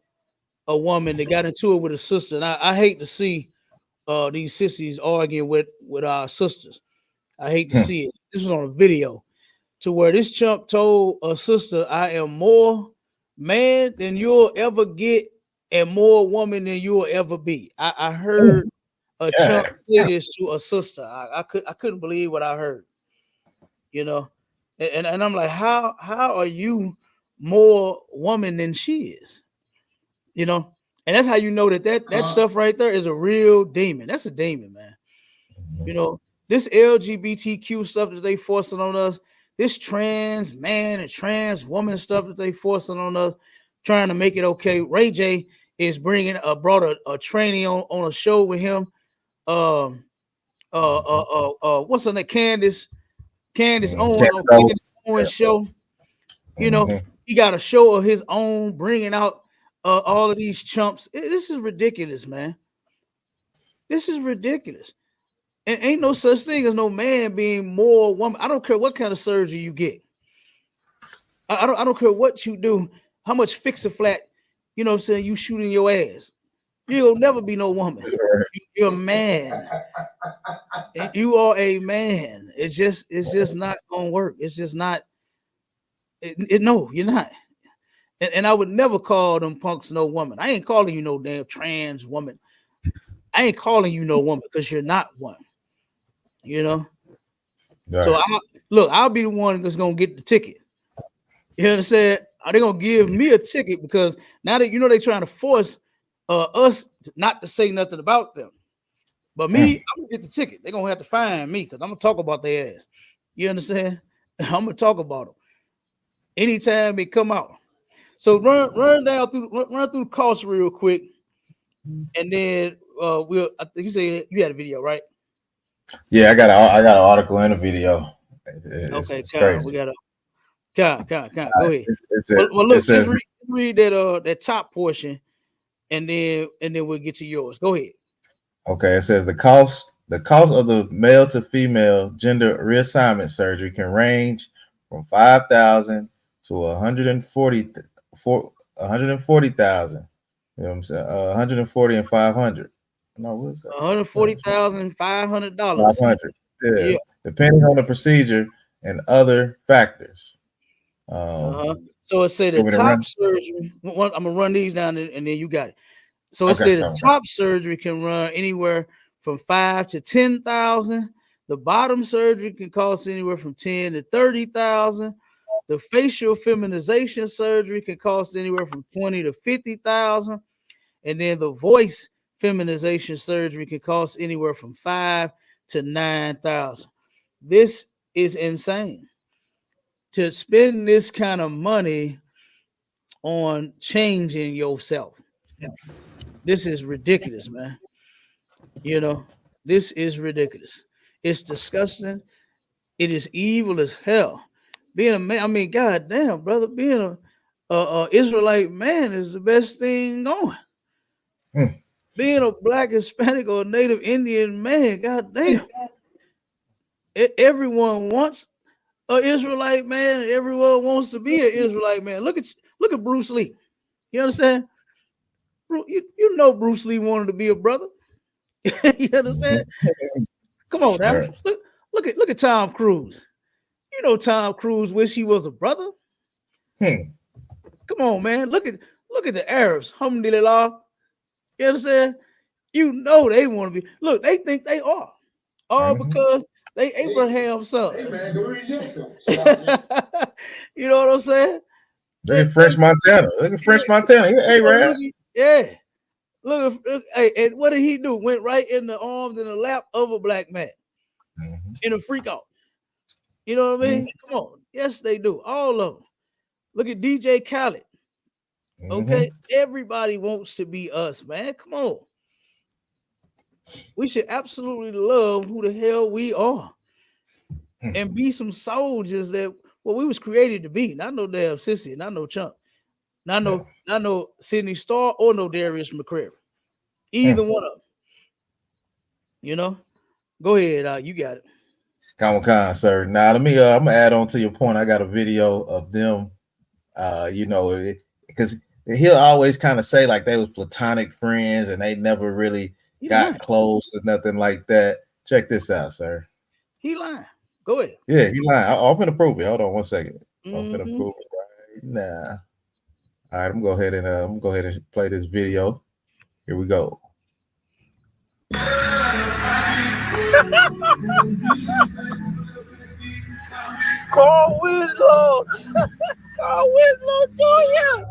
a woman that got into it with a sister, and I hate to see these sissies arguing with our sisters. I hate to see it. This was on a video to where this chump told a sister, "I am more man than you'll ever get, and more woman than you'll ever be." I heard a chump say this to a sister. I couldn't believe what I heard. You know, and I'm like, how are you more woman than she is? You know, and that's how you know that stuff right there is a real demon. That's a demon, man. You know, this LGBTQ stuff that they forcing on us, this trans man and trans woman stuff that they forcing on us, trying to make it okay. Ray J is brought a trainee on a show with him. What's her name? Candace Owens on Candace Owens show. You know, he got a show of his own, bringing out all of these chumps. This is ridiculous, man. This is ridiculous. And ain't no such thing as no man being more woman. I don't care what kind of surgery you get. I don't care what you do, how much fix a flat, you know what I'm saying, you shooting your ass. You'll never be no woman. You're a man. You are a man. It's just not gonna work. It's just not. No, you're not. And I would never call them punks no woman. I ain't calling you no damn trans woman. I ain't calling you no woman because you're not one. You know. Right. So I'll be the one that's gonna get the ticket. You understand? Are they gonna give me a ticket because now that you know they're trying to force us not to say nothing about them? But me, I'm gonna get the ticket. They're gonna have to find me because I'm gonna talk about their ass. You understand? I'm gonna talk about them anytime they come out. So run through the cost real quick, and then I think you say you had a video, right? Yeah, I got an article and a video. It's crazy. We got a God. Go ahead. Well, look, just read that top portion, and then we'll get to yours. Go ahead. Okay, it says the cost of the male to female gender reassignment surgery can range from $5,000 to $140,000. You know what I'm saying? 140 and 500. No, what's that? $140,500. $500. Yeah, depending on the procedure and other factors. So it said the top surgery. I'm gonna run these down, and then you got it. So it said the top surgery can run anywhere from $5,000 to $10,000. The bottom surgery can cost anywhere from $10,000 to $30,000. The facial feminization surgery can cost anywhere from $20,000 to $50,000, and then the voice feminization surgery can cost anywhere from $5,000 to $9,000. This is insane. To spend this kind of money on changing yourself. This is ridiculous, man. You know, this is ridiculous. It's disgusting. It is evil as hell. Being a man, I mean, goddamn, brother, being a Israelite man is the best thing going. Being a black, Hispanic, or Native Indian man, goddamn. Everyone wants an Israelite man, and everyone wants to be an Israelite man. Look at Bruce Lee. You understand? You know Bruce Lee wanted to be a brother. You understand? Come on now. Look at Tom Cruise. You know Tom Cruise wish he was a brother. Come on, man. Look at the Arabs. Alhamdulillah. You understand? You know they want to be. Look, they think they are. All because they Abraham's son. Hey, man, go reject them. You know what I'm saying? Look at French Montana. Hey, Rad. Yeah. Look, hey, and what did he do? Went right in the arms and the lap of a black man in a freak out. You know what I mean? Come on. Yes, they do. All of them. Look at DJ Khaled. Okay. Everybody wants to be us, man. Come on. We should absolutely love who the hell we are and be some soldiers that we was created to be. Not no damn sissy, not no chump. Not no Sydney Starr or no Darius McCrary. Either one of them. You know? Go ahead. You got it. Come on, sir. Now, I'm going to add on to your point. I got a video of them. You know, because he'll always kind of say like they was platonic friends and they never really got close or nothing like that. Check this out, sir. He lying. Go ahead. Yeah, he lying. I'm finna prove it. Hold on 1 second. I'm finna prove it right now. All right, I'm gonna go ahead and play this video. Here we go. Call Winslow. Call Winslow Jr.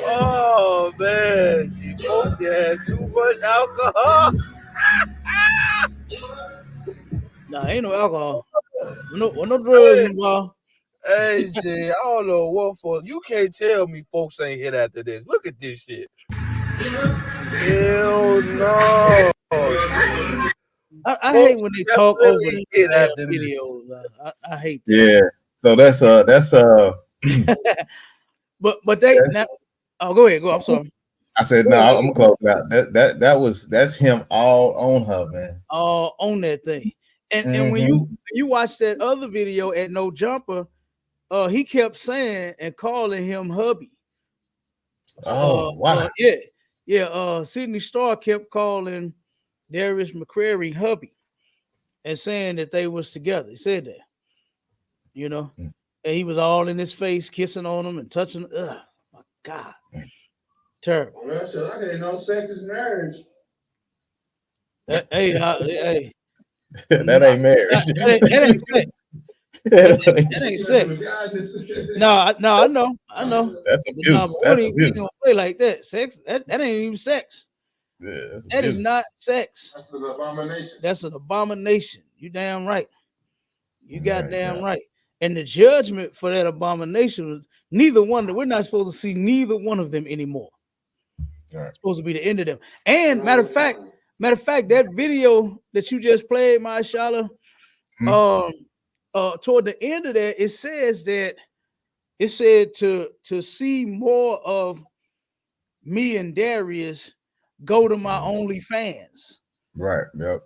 Oh man, you both had too much alcohol. Nah, ain't no alcohol. No drugs involved. Hey, Jay, I don't know what for. You can't tell me folks ain't hit after this. Look at this shit. Hell no. I hate when they talk over hit the after this. videos. I hate that. Yeah. So that's but they now, oh go ahead, go. I'm sorry. I said no, I'm gonna close it out. That's him all on her, man. All on that thing. And when you watch that other video at No Jumper, he kept saying and calling him hubby. Oh wow. Sydney Starr kept calling Darius McCrary hubby and saying that they was together. He said that, and he was all in his face, kissing on him and touching. Ugh, my God, terrible. Well, so I didn't know sex is marriage. Hey, that ain't marriage. That ain't sex. That ain't sex. No, I know. That's abuse. That's we abuse. don't play like that. Sex, that ain't even sex. Yeah, that is not sex. That's an abomination. That's an abomination. You damn right. You goddamn right. And the judgment for that abomination was neither one. We're not supposed to see neither one of them anymore. Right. It's supposed to be the end of them. And matter of fact, that video that you just played, Mashallah, toward the end of that, it says that it said to see more of me and Darius, go to my OnlyFans. Right. Yep.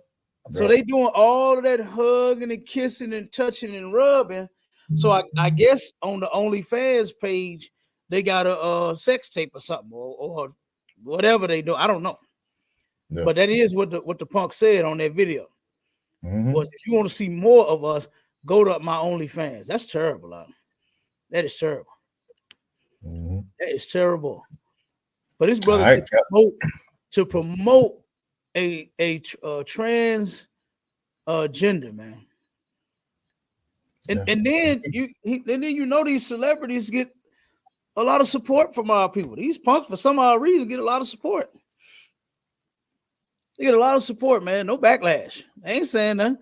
So they doing all of that hugging and kissing and touching and rubbing. So I guess on the OnlyFans page, they got a sex tape or something or whatever they do. I don't know. Yep. But that is what the punk said on that video. Was if you want to see more of us, go to my OnlyFans. That's terrible. That is terrible. That is terrible. But his brother to promote a trans gender, man. And then these celebrities get a lot of support from our people. These punks, for some odd reason, get a lot of support. They get a lot of support, man. No backlash. I ain't saying nothing.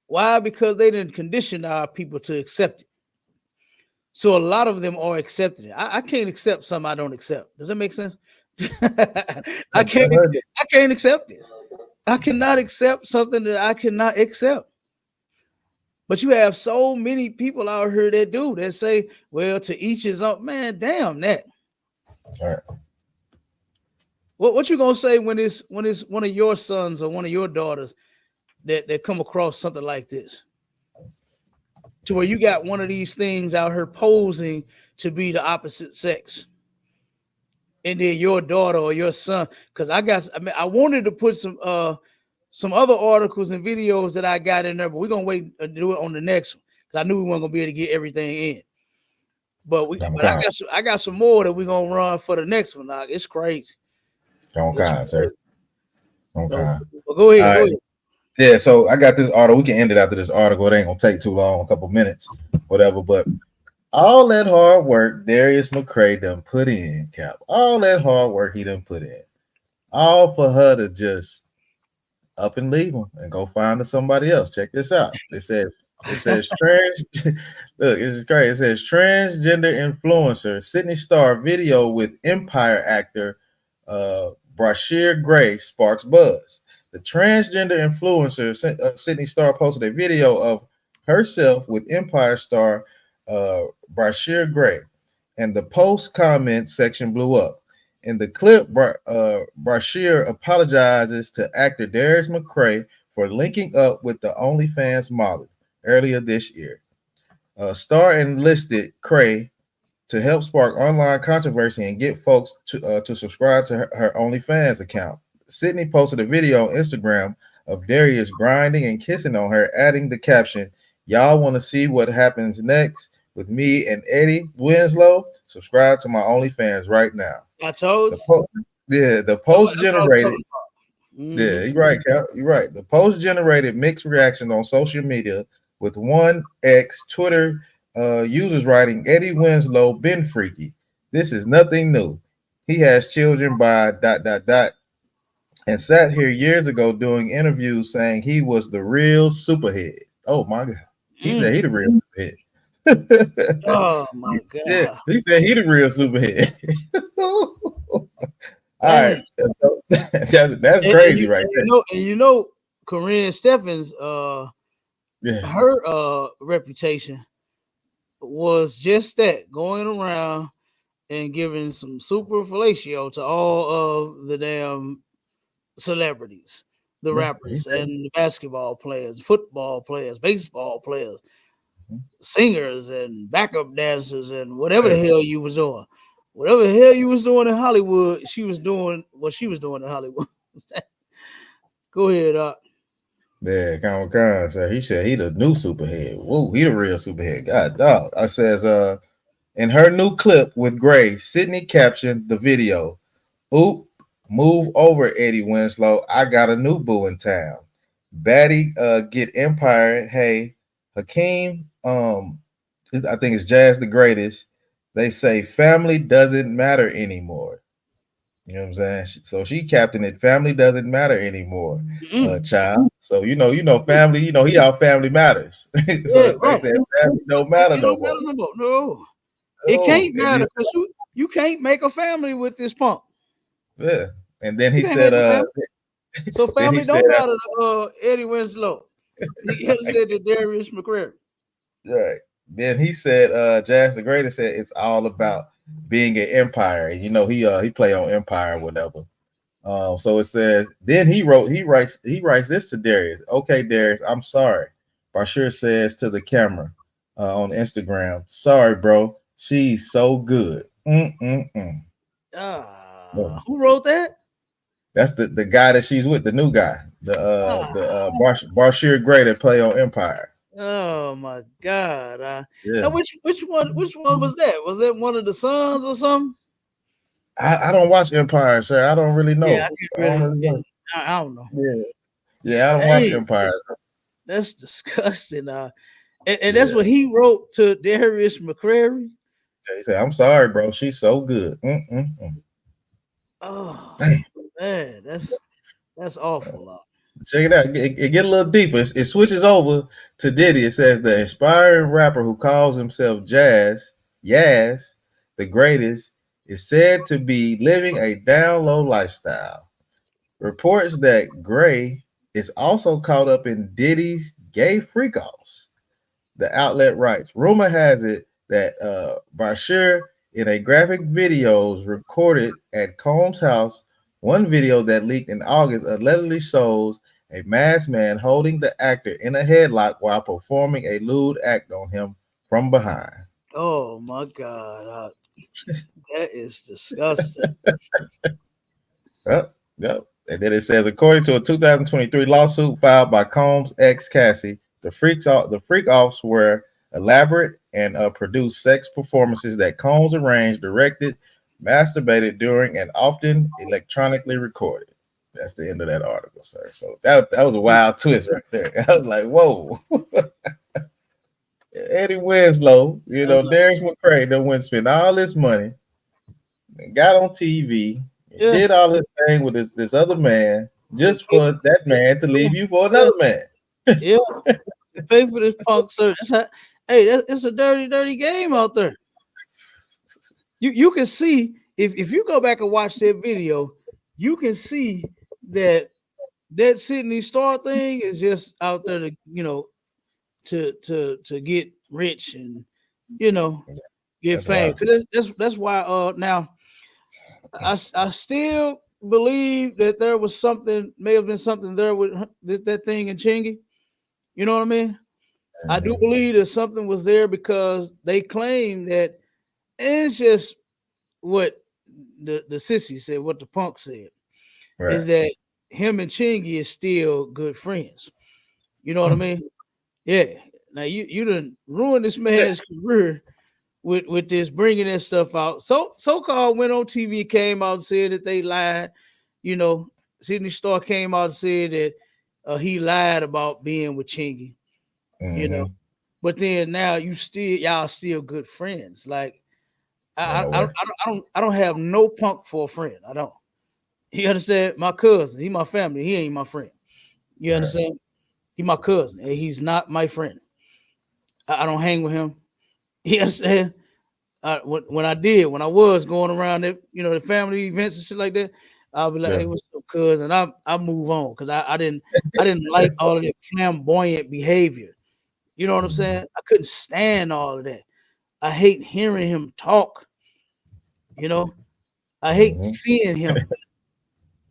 Why? Because they didn't condition our people to accept it. So a lot of them are accepting it. I can't accept something I don't accept. Does that make sense? I can't accept it. I cannot accept something that I cannot accept. But you have so many people out here that do that say, well, to each his own. Man, damn that. That's right. What you gonna say when it's one of your sons or one of your daughters that come across something like this? To where you got one of these things out here posing to be the opposite sex. And then your daughter or your son, because I wanted to put some other articles and videos that I got in there, but we're gonna wait and do it on the next one because I knew we weren't gonna be able to get everything in. But I got some more that we're gonna run for the next one. Like, it's crazy. Don't kind, sir. Don't kind. Well, go ahead. Yeah, so I got this article. We can end it after this article. It ain't gonna take too long, a couple minutes, whatever. But all that hard work Darius McCray done put in, Cap. All that hard work he done put in, all for her to just up and leave him and go find somebody else. Check this out. It says trans. Look, it's crazy. It says transgender influencer Sydney Starr video with Empire actor Brashear Gray sparks buzz. The transgender influencer Sydney Starr posted a video of herself with Empire star Brashear Gray, and the post comment section blew up. In the clip, Brashear apologizes to actor Darius McCray for linking up with the OnlyFans model earlier this year. Starr enlisted Cray to help spark online controversy and get folks to subscribe to her OnlyFans account. Sydney posted a video on Instagram of Darius grinding and kissing on her, adding the caption, "Y'all want to see what happens next with me and Eddie Winslow? Subscribe to my OnlyFans right now." I told The you. the post generated. Mm-hmm. Yeah, you're right, Cal. You're right. The post generated mixed reaction on social media, with one ex Twitter users writing, "Eddie Winslow been freaky. This is nothing new. He has children by ... and sat here years ago doing interviews saying he was the real superhead." Oh my God. He said he the real superhead. Oh my God. Yeah, he said he the real superhead. All right. That's crazy right there. You know, Corinne Steffens, Yeah. her reputation was just that, going around and giving some super fellatio to all of the damn celebrities, the rappers and the basketball players, football players, baseball players, singers and backup dancers and whatever the hell you was doing. Whatever the hell you was doing in Hollywood, she was doing what she was doing in Hollywood. Go ahead, Yeah, Con. So he said he the new superhead. Whoa, he the real superhead. God dog. I says in her new clip with Gray, Sydney captioned the video, "Oop, move over, Eddie Winslow. I got a new boo in town. Batty get Empire. Hey, Hakeem, I think it's Jazz the Greatest. They say family doesn't matter anymore." You know what I'm saying? So she captained it. Family doesn't matter anymore, child. So family. He all family matters. So they said family don't matter no more. No, it can't matter because you can't make a family with this punk. Yeah, and then he said, so family don't matter to Eddie Winslow. He said to Darius McCrary. Right. Then he said, Jazz the Greatest said it's all about being an empire. He play on Empire or whatever. So it says, then he writes this to Darius. "Okay, Darius, I'm sorry." Bashir says to the camera on Instagram, "Sorry, bro. She's so good." Who wrote that? That's the guy that she's with, the new guy, Bashir Gray that play on Empire. Oh my God! Now which one was that? Was that one of the sons or something? I don't watch Empire, sir. I don't really know. Yeah, I don't know. Yeah, I don't watch Empire. That's disgusting. And that's what he wrote to Darius McCrary. He said, "I'm sorry, bro. She's so good." Oh man, that's awful. Check it out. It get a little deeper. It switches over to Diddy. It says the inspiring rapper who calls himself Yaz, the greatest, is said to be living a down low lifestyle. Reports that Gray is also caught up in Diddy's gay freak-offs. The outlet writes, rumor has it that Bashir, in a graphic videos recorded at Combs' house, one video that leaked in August allegedly shows a masked man holding the actor in a headlock while performing a lewd act on him from behind. Oh my God. That is disgusting. Yep. And then it says, according to a 2023 lawsuit filed by Combs' ex Cassie, the freak-offs were elaborate and produced sex performances that Combs arranged, directed, masturbated during, and often electronically recorded. That's the end of that article, sir. So that was a wild twist right there. I was like, whoa. Eddie Winslow, Darius McCray that went spend all this money and got on TV, did all this thing with this other man just for that man to leave you for another man. Yeah. Pay for this punk service. It's a dirty game out there. You can see if you go back and watch that video, you can see that Sydney Star thing is just out there to get rich and get fame. Because that's why now I still believe that there was may have been something there with that thing in Chingy. You know what I mean? I do believe that something was there because they claim that And it's just what the sissy said, what the punk said, Right. is that him and Chingy is still good friends. You know what I mean? Yeah. Now you done ruined this man's career with this bringing that stuff out. So-called went on TV, came out and said that they lied. You know, Sydney Starr came out and said that he lied about being with Chingy. You know, but then now y'all still good friends. Like I don't have no punk for a friend. I don't. You understand? My cousin, he my family. He ain't my friend. You understand? He my cousin, and he's not my friend. I don't hang with him. You understand? When I was going around the the family events and shit like that, I'll be like, hey, what's up, cuz? And I move on because I didn't like all of that flamboyant behavior. You know what I'm saying? I couldn't stand all of that. I hate hearing him talk. You know, I hate seeing him.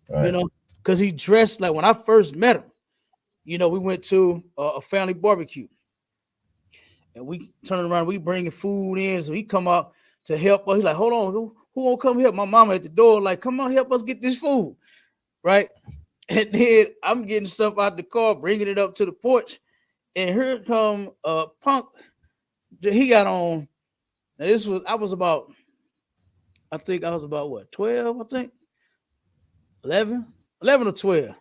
You know, because he dressed like when I first met him. You know, we went to a family barbecue, and we turning around, we bringing food in, so he come out to help us. He's like, hold on, who won't come help? My mama at the door, like, come on, help us get this food, right? And then I'm getting stuff out the car, bringing it up to the porch, and here come Punk. He got on. Now I was about what, 12, I think, 11 or 12,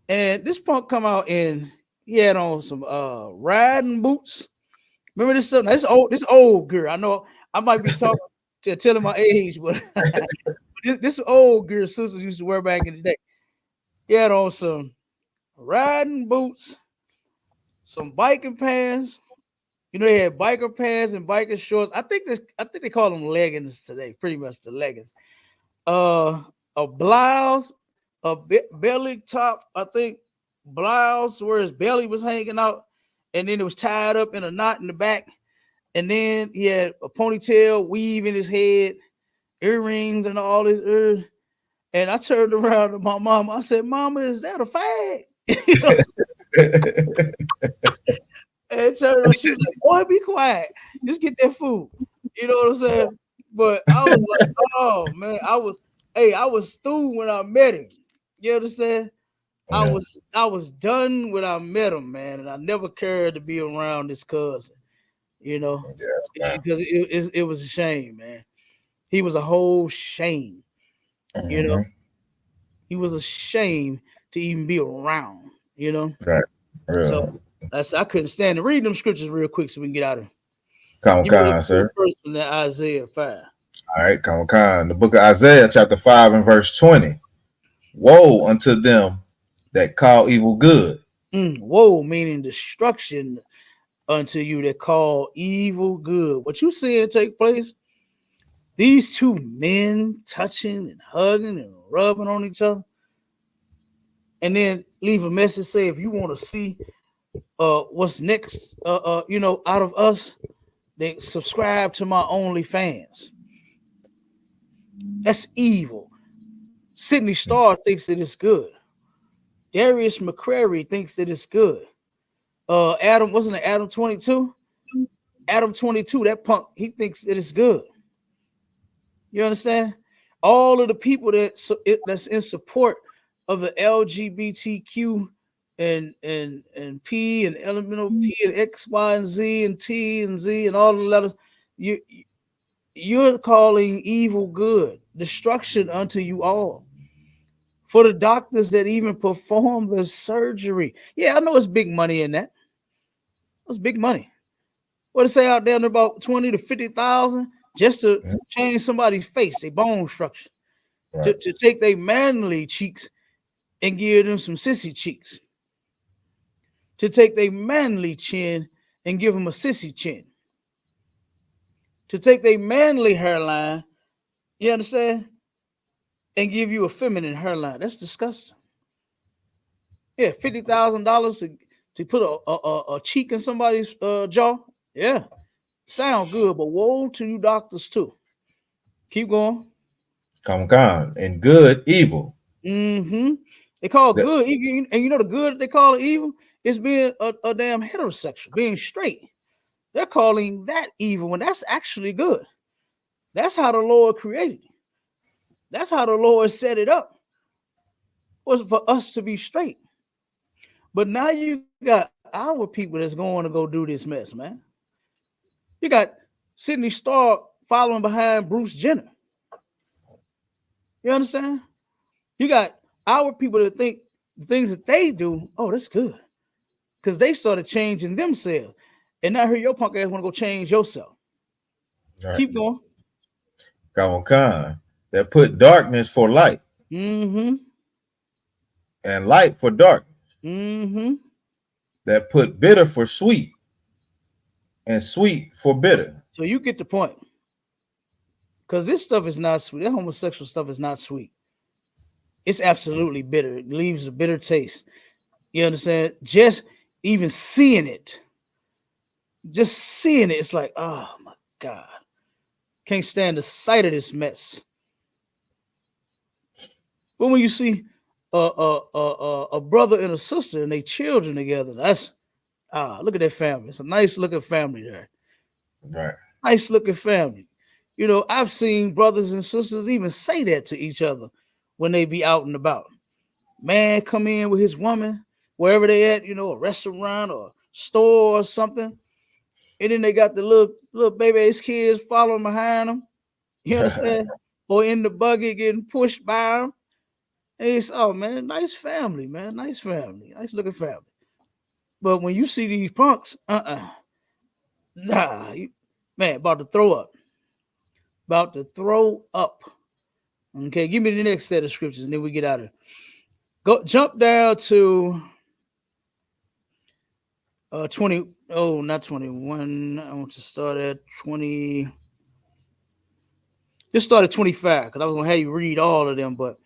and this Punk come out and he had on some riding boots. Remember this stuff? This old girl. I know I might be talking telling my age, but this old girl sisters used to wear back in the day. He had on some riding boots, some biking pants. You know, they had biker pants and biker shorts. I think they call them leggings today, pretty much the leggings. A blouse, belly top, I think blouse where his belly was hanging out, and then it was tied up in a knot in the back. And then he had a ponytail, weave in his head, earrings, and all this. And I turned around to my mom. I said, "Mama, is that a fag?" You know, and turned around, she was like, "Boy, be quiet. Just get that food." You know what I'm saying? But I was like, "Oh man, I was through when I met him." You understand? I was done when I met him, man, and I never cared to be around this cousin. You know, because it was a shame, man. He was a whole shame. You know, he was a shame to even be around. You know, right? So I couldn't stand it. Read them scriptures real quick so we can get out of here. Come, sir. First from the Isaiah 5. All right, come. The book of Isaiah, chapter 5 and verse 20. Woe unto them that call evil good. Woe meaning destruction unto you that call evil good. What you seeing take place? These two men touching and hugging and rubbing on each other, and then leave a message say if you want to see what's next, out of us, they subscribe to my OnlyFans. That's evil. Sydney Starr thinks that it's good. Darius McCrary thinks that it's good. Adam, wasn't it Adam 22? Adam 22, that punk, he thinks that it's good. You understand? All of the people that's in support of the LGBTQ and P and elemental P and X, Y, and Z and T and Z and all the letters, you're calling evil good, destruction unto you all. For the doctors that even perform the surgery. Yeah, I know it's big money in that. It's big money. What to say out there about 20 to 50,000 just to change somebody's face, their bone structure, to take their manly cheeks and give them some sissy cheeks, to take their manly chin and give them a sissy chin, to take their manly hairline, you understand, and give you a feminine hairline. That's disgusting. Yeah, $50,000 to put a cheek in somebody's jaw. Yeah, sound good, but woe to you doctors too. Keep going. Come, and good evil. They call good, and you know the good they call it evil is being a damn heterosexual, being straight. They're calling that evil when that's actually good. That's how the Lord created it. That's how the Lord set it up. Was for us to be straight. But now you got our people that's going to go do this mess, man. You got Sydney Starr following behind Bruce Jenner. You understand? You got our people that think the things that they do, oh, that's good. Because they started changing themselves. And now here your punk ass want to go change yourself. Right. Keep going. That put darkness for light Mm-hmm. and light for darkness. Mm-hmm. That put bitter for sweet and sweet for bitter. So you get the point. Because this stuff is not sweet. That homosexual stuff is not sweet. It's absolutely bitter. It leaves a bitter taste. You understand? Just even seeing it. Just seeing it, it's like, oh my God. Can't stand the sight of this mess. But when you see a brother and a sister and they children together, that's look at that family. It's a nice looking family there. Right. Nice looking family. You know, I've seen brothers and sisters even say that to each other when they be out and about. Man come in with his woman, wherever they at, you know, a restaurant or store or something. And then they got the little baby-ass kids following behind them. You understand? Or in the buggy getting pushed by them. And it's, oh man, nice family, man. Nice family. Nice looking family. But when you see these punks, nah, man, about to throw up. About to throw up. Okay, give me the next set of scriptures and then we get out of here. Go jump down to 20. Oh, not 21. I want to start at 20. Just start at 25 because I was gonna have you read all of them, but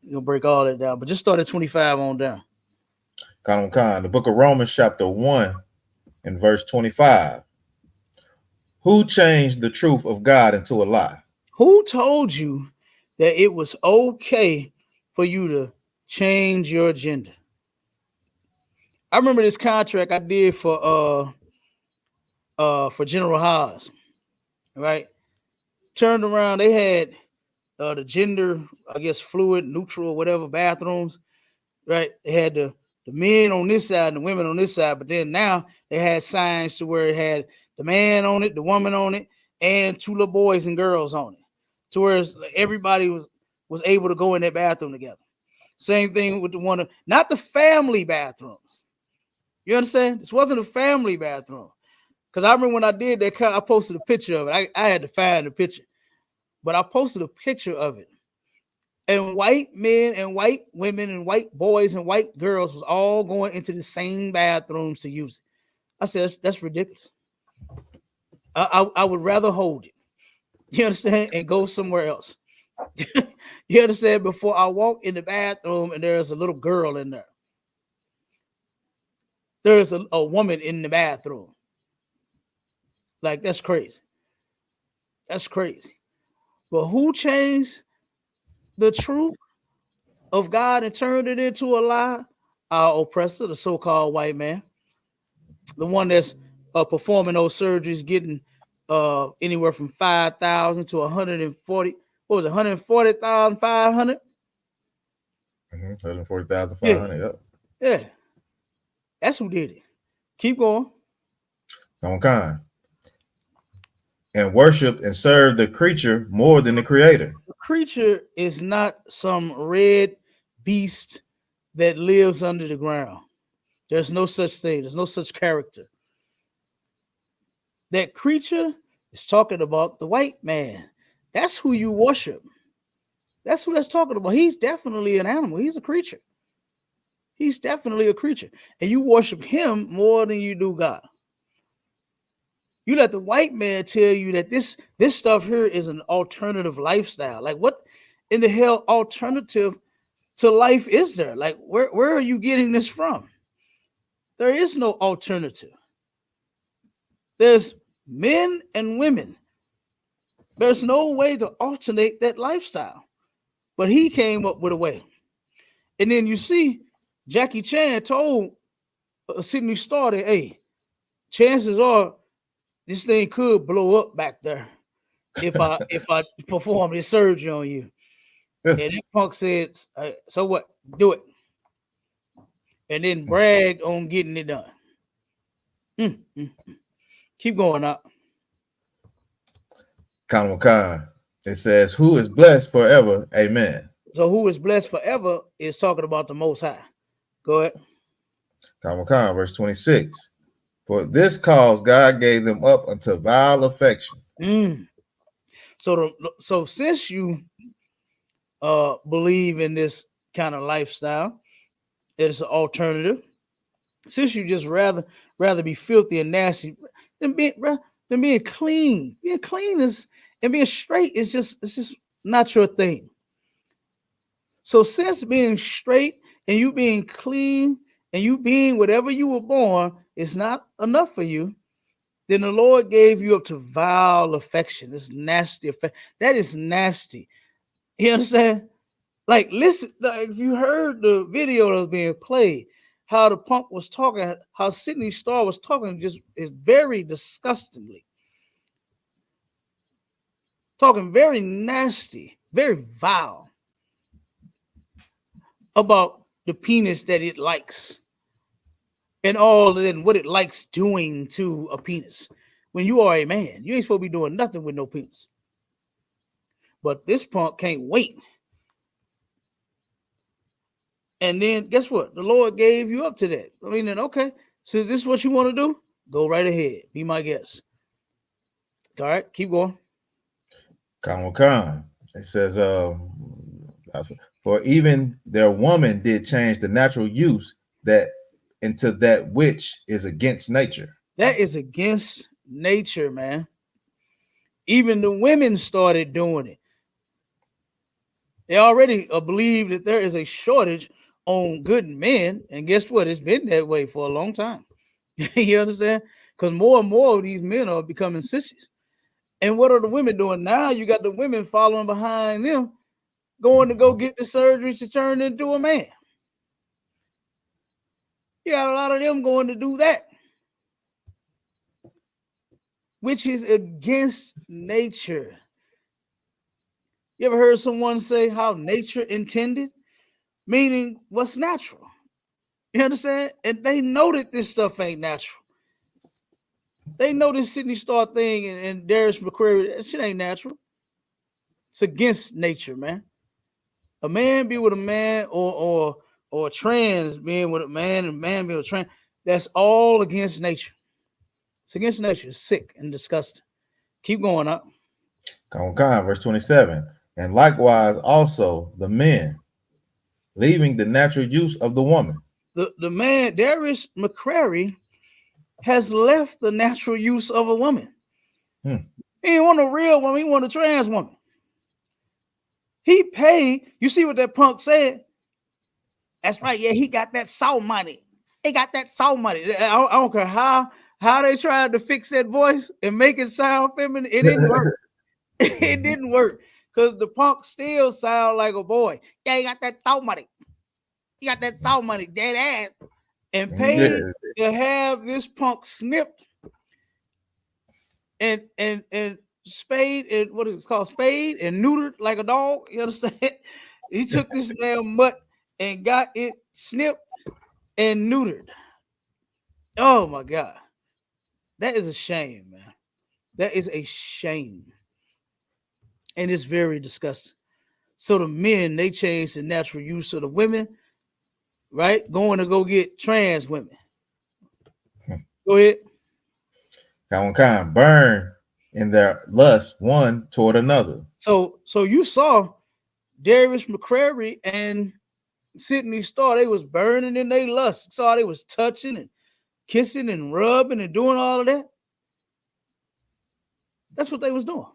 you'll break all that down. But just start at 25 on down. The book of Romans, chapter 1 and verse 25. Who changed the truth of God into a lie? Who told you that it was okay for you to change your gender? I remember this contract I did for General Haas, right? Turned around, they had the gender, I guess, fluid, neutral, whatever bathrooms, right? They had the men on this side and the women on this side, but then now they had signs to where it had the man on it, the woman on it, and two little boys and girls on it, to where everybody was able to go in that bathroom together. Same thing with the one, not the family bathrooms. You understand? This wasn't a family bathroom. Because I remember when I did that, I posted a picture of it. I had to find the picture. But I posted a picture of it. And white men and white women and white boys and white girls was all going into the same bathrooms to use it. I said, that's ridiculous. I would rather hold it. You understand? And go somewhere else. You understand? Before I walk in the bathroom and there's a little girl in there. There's a woman in the bathroom. Like, that's crazy. That's crazy. But who changed the truth of God and turned it into a lie? Our oppressor, the so-called white man. The one that's performing those surgeries, getting anywhere from 5,000 to 140. What was it? 140,500. 140,500. Yeah, that's who did it. Keep going. And worship and serve the creature more than the creator. The creature is not some red beast that lives under the ground. There's no such thing. There's no such character. That creature is talking about the white man. That's who you worship. That's who that's talking about. He's definitely an animal. He's a creature. He's definitely a creature. And you worship him more than you do God. You let the white man tell you that this stuff here is an alternative lifestyle. Like, what in the hell alternative to life is there? Like, where are you getting this from? There is no alternative. There's men and women. There's no way to alternate that lifestyle. But he came up with a way. And then you see, Jackie Chan told Sydney Starr that, hey, chances are this thing could blow up back there. if I perform this surgery on you. And that punk said, so what? Do it. And then bragged on getting it done. Keep going up. Khan. It says, who is blessed forever? Amen. So who is blessed forever is talking about the Most High. Go ahead. Khan, verse 26. For this cause God gave them up unto vile affection. So since you believe in this kind of lifestyle, it's an alternative. Since you just rather be filthy and nasty than being clean. Being clean is and being straight is just not your thing. So since being straight and you being clean and you being whatever you were born is not enough for you, then the Lord gave you up to vile affection. This nasty affection. That is nasty. You understand? Like, listen, like if you heard the video that was being played, how the punk was talking, how Sydney Starr was talking, just is very disgustingly. Talking very nasty, very vile about the penis that it likes and all and what it likes doing to a penis. When you are a man, you ain't supposed to be doing nothing with no penis. But this punk can't wait. And then guess what? The Lord gave you up to that. I mean, then okay, so is this what you want to do? Go right ahead. Be my guest. All right, keep going. Khan. It says, for even their woman did change the natural use that into that which is against nature. That is against nature, man. Even the women started doing it. They already believe that there is a shortage on good men. And guess what? It's been that way for a long time. You understand? Because more and more of these men are becoming sissies. And what are the women doing now? You got the women following behind them, going to go get the surgery to turn into a man. You got a lot of them going to do that, which is against nature. You ever heard someone say how nature intended? Meaning what's natural. You understand? And they know that this stuff ain't natural. They know this Sydney Star thing and Darius McCrary, that shit ain't natural. It's against nature, man. A man be with a man or trans being with a man and man being with a trans, that's all against nature. It's against nature. It's sick and disgusting. Keep going up. Khan, verse 27. And likewise also the men, leaving the natural use of the woman. The man, Darius McCrary, has left the natural use of a woman. He didn't want a real woman, he wanted a trans woman. He paid, you see what that punk said? That's right, yeah, he got that soul money. He got that soul money. I don't care how they tried to fix that voice and make it sound feminine, it didn't work. It didn't work because the punk still sound like a boy. Yeah, he got that soul money. He got that soul money, dead ass. And paid to have this punk snipped and spayed and what is it called? Spayed and neutered like a dog. You understand? He took this damn mutt and got it snipped and neutered. Oh my God. That is a shame, man. That is a shame. And it's very disgusting. So the men, they changed the natural use of the women, right? Going to go get trans women. Go ahead. Khan, burn in their lust one toward another. So you saw Darius McCrary and Sydney Starr, they was burning in their lust. Saw they was touching and kissing and rubbing and doing all of that. That's what they was doing.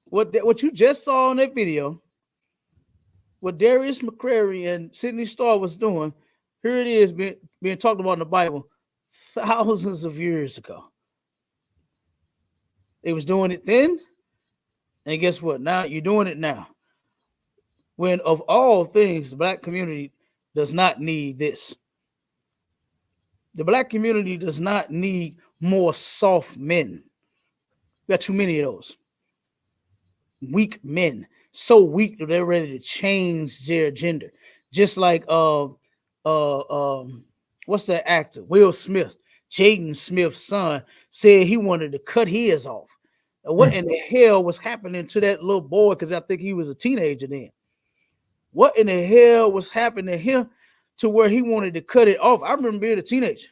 What you just saw in that video, what Darius McCrary and Sydney Starr was doing, here it is being talked about in the Bible thousands of years ago. They was doing it then, and guess what? Now you're doing it now. When of all things, the black community does not need this. The black community does not need more soft men. We got too many of those. weak men, so weak that they're ready to change their gender. Just like what's that actor? Will Smith, Jaden Smith's son, said he wanted to cut his off. What in the hell was happening to that little boy? Because I think he was a teenager then. What in the hell was happening to him to where he wanted to cut it off? I remember being a teenager.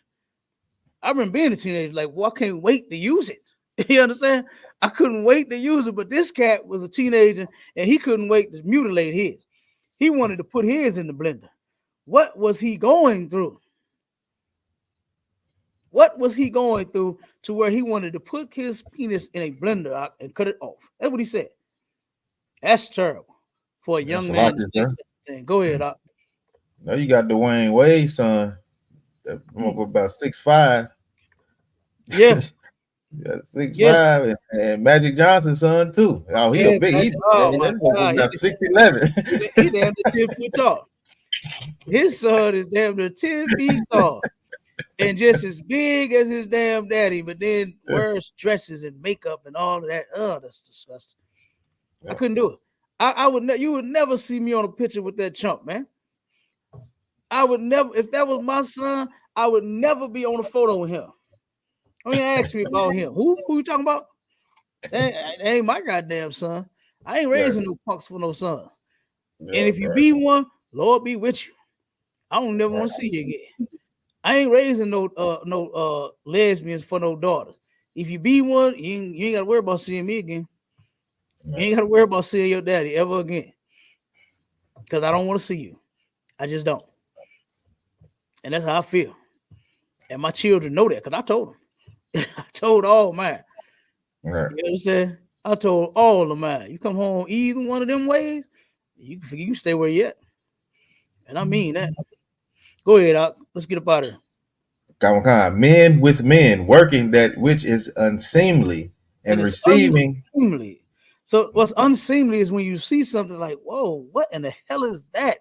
Like, well, I can't wait to use it. You understand? I couldn't wait to use it, but this cat was a teenager and he couldn't wait to mutilate his. He wanted to put his in the blender. What was he going through? What was he going through to where he wanted to put his penis in a blender and cut it off? That's what he said. That's terrible for a young man to say such a thing. Go ahead, Doc. Now you got Dwayne Wade's son, about 6'5". Yeah. Yeah, 6'5", and Magic Johnson's son too. Oh, he a big. He got 6'11". He damn near 10 foot tall. His son is damn near 10 feet tall and just as big as his damn daddy, but then wears dresses and makeup and all of that. Oh, that's disgusting. Yeah. I couldn't do it. I would. You would never see me on a picture with that chump, man. I would never. If that was my son, I would never be on a photo with him. I mean, ask me about him. Who you talking about? That ain't my goddamn son. I ain't raising no punks for no son. Yeah, and if you be one, Lord be with you. I don't never want to see you again. I ain't raising no lesbians for no daughters. If you be one, you ain't got to worry about seeing me again. You ain't got to worry about seeing your daddy ever again. Because I don't want to see you. I just don't. And that's how I feel. And my children know that because I told them. I told all mine. Right. You understand? I told all of mine. You come home either one of them ways, you can stay where you at. And I mean that. Go ahead, Doc. Let's get up out of here. Men with men working that which is unseemly and receiving. Unseemly. So what's unseemly is when you see something like, whoa, what in the hell is that?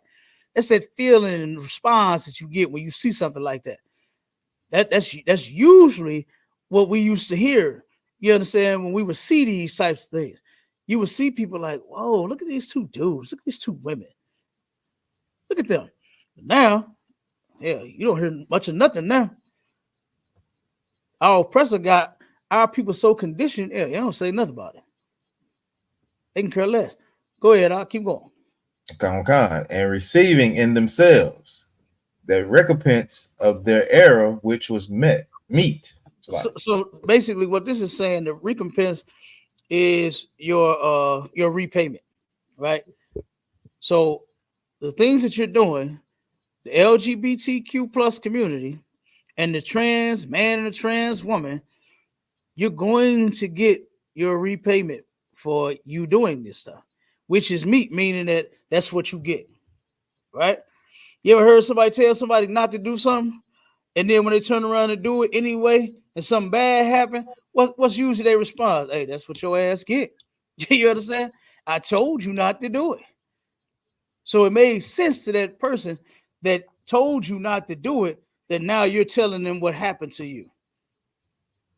That's that feeling and response that you get when you see something like that. That's usually what we used to hear. You understand? When we would see these types of things, you would see people like, whoa, look at these two dudes. Look at these two women. Look at them. But now, yeah, you don't hear much of nothing now. Our oppressor got our people so conditioned, yeah, they don't say nothing about it. They can care less. Go ahead, I'll keep going. And receiving in themselves the recompense of their error, which was meet. So basically, what this is saying, the recompense is your repayment, right? So the things that you're doing, the LGBTQ plus community and the trans man and the trans woman, you're going to get your repayment for you doing this stuff, which is meat, meaning that that's what you get, right? You ever heard somebody tell somebody not to do something, and then when they turn around and do it anyway, and something bad happen, what's usually their response? Hey, that's what your ass get. You understand? I told you not to do it. So it made sense to that person that told you not to do it, that now you're telling them what happened to you.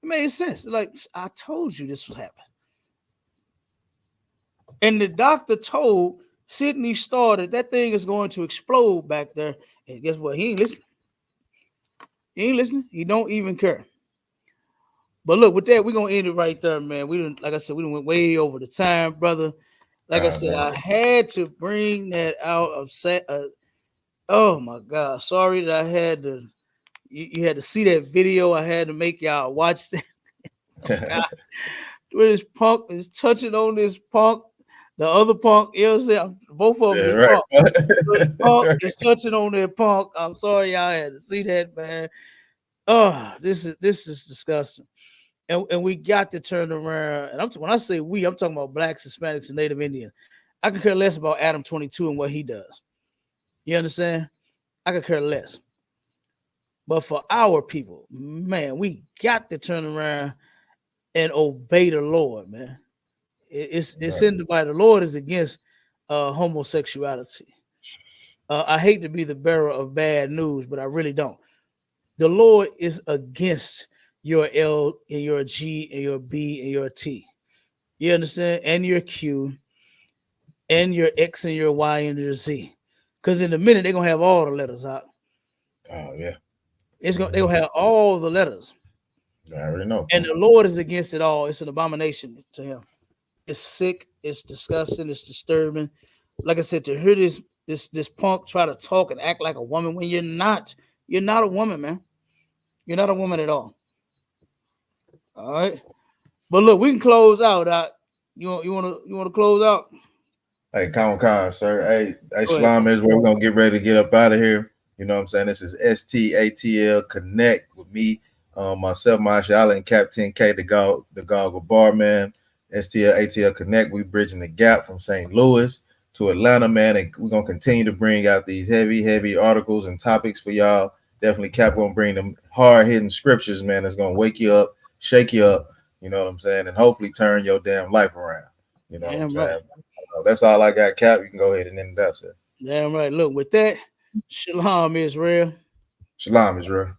It made sense. Like, I told you this was happening. And the doctor told Sidney Starr that thing is going to explode back there. And guess what? He ain't listening. He ain't listening. He don't even care. But look, with that, we're going to end it right there, man. We didn't, like I said, we went way over the time, brother. Like I said, I had to bring that out of set. Oh my God. Sorry that I had to, you had to see that video. I had to make y'all watch that. Where this punk is touching on this punk, the other punk, you know what I'm saying? Both of them is punk. Punk is touching on that punk. I'm sorry y'all had to see that, man. Oh, this is disgusting. And we got to turn around. And when I say we, I'm talking about blacks, Hispanics, and Native Indians. I could care less about Adam 22 and what he does. You understand? I could care less. But for our people, man, we got to turn around and obey the Lord, man. It's in the Bible. The Lord is against homosexuality. I hate to be the bearer of bad news, but I really don't. The Lord is against your L and your G and your B and your T. You understand? And your Q, and your X, and your Y, and your Z. Because in a minute they're gonna have all the letters out. Oh yeah, They're gonna have all the letters. I already know. And the Lord is against it all. It's an abomination to him. It's sick, it's disgusting, it's disturbing. Like I said, to hear this punk try to talk and act like a woman when you're not a woman, man. You're not a woman at all. All right. But look, we can close out. You want to close out? Hey, Con, sir. Hey, Go ahead. Shalom is where we're gonna get ready to get up out of here. You know what I'm saying? This is STATL Connect with me, myself, Mashallah, and Captain K, the Goggle Barman. STL Connect. We bridging the gap from St. Louis to Atlanta, man. And we're gonna continue to bring out these heavy articles and topics for y'all. Definitely Cap gonna bring them hard-hitting scriptures, man. That's gonna wake you up, shake you up, you know what I'm saying, and hopefully turn your damn life around. You know what I'm saying? That's all I got, Cap. You can go ahead and end that, sir. Damn right. Look, with that, Shalom, Israel. Shalom, Israel.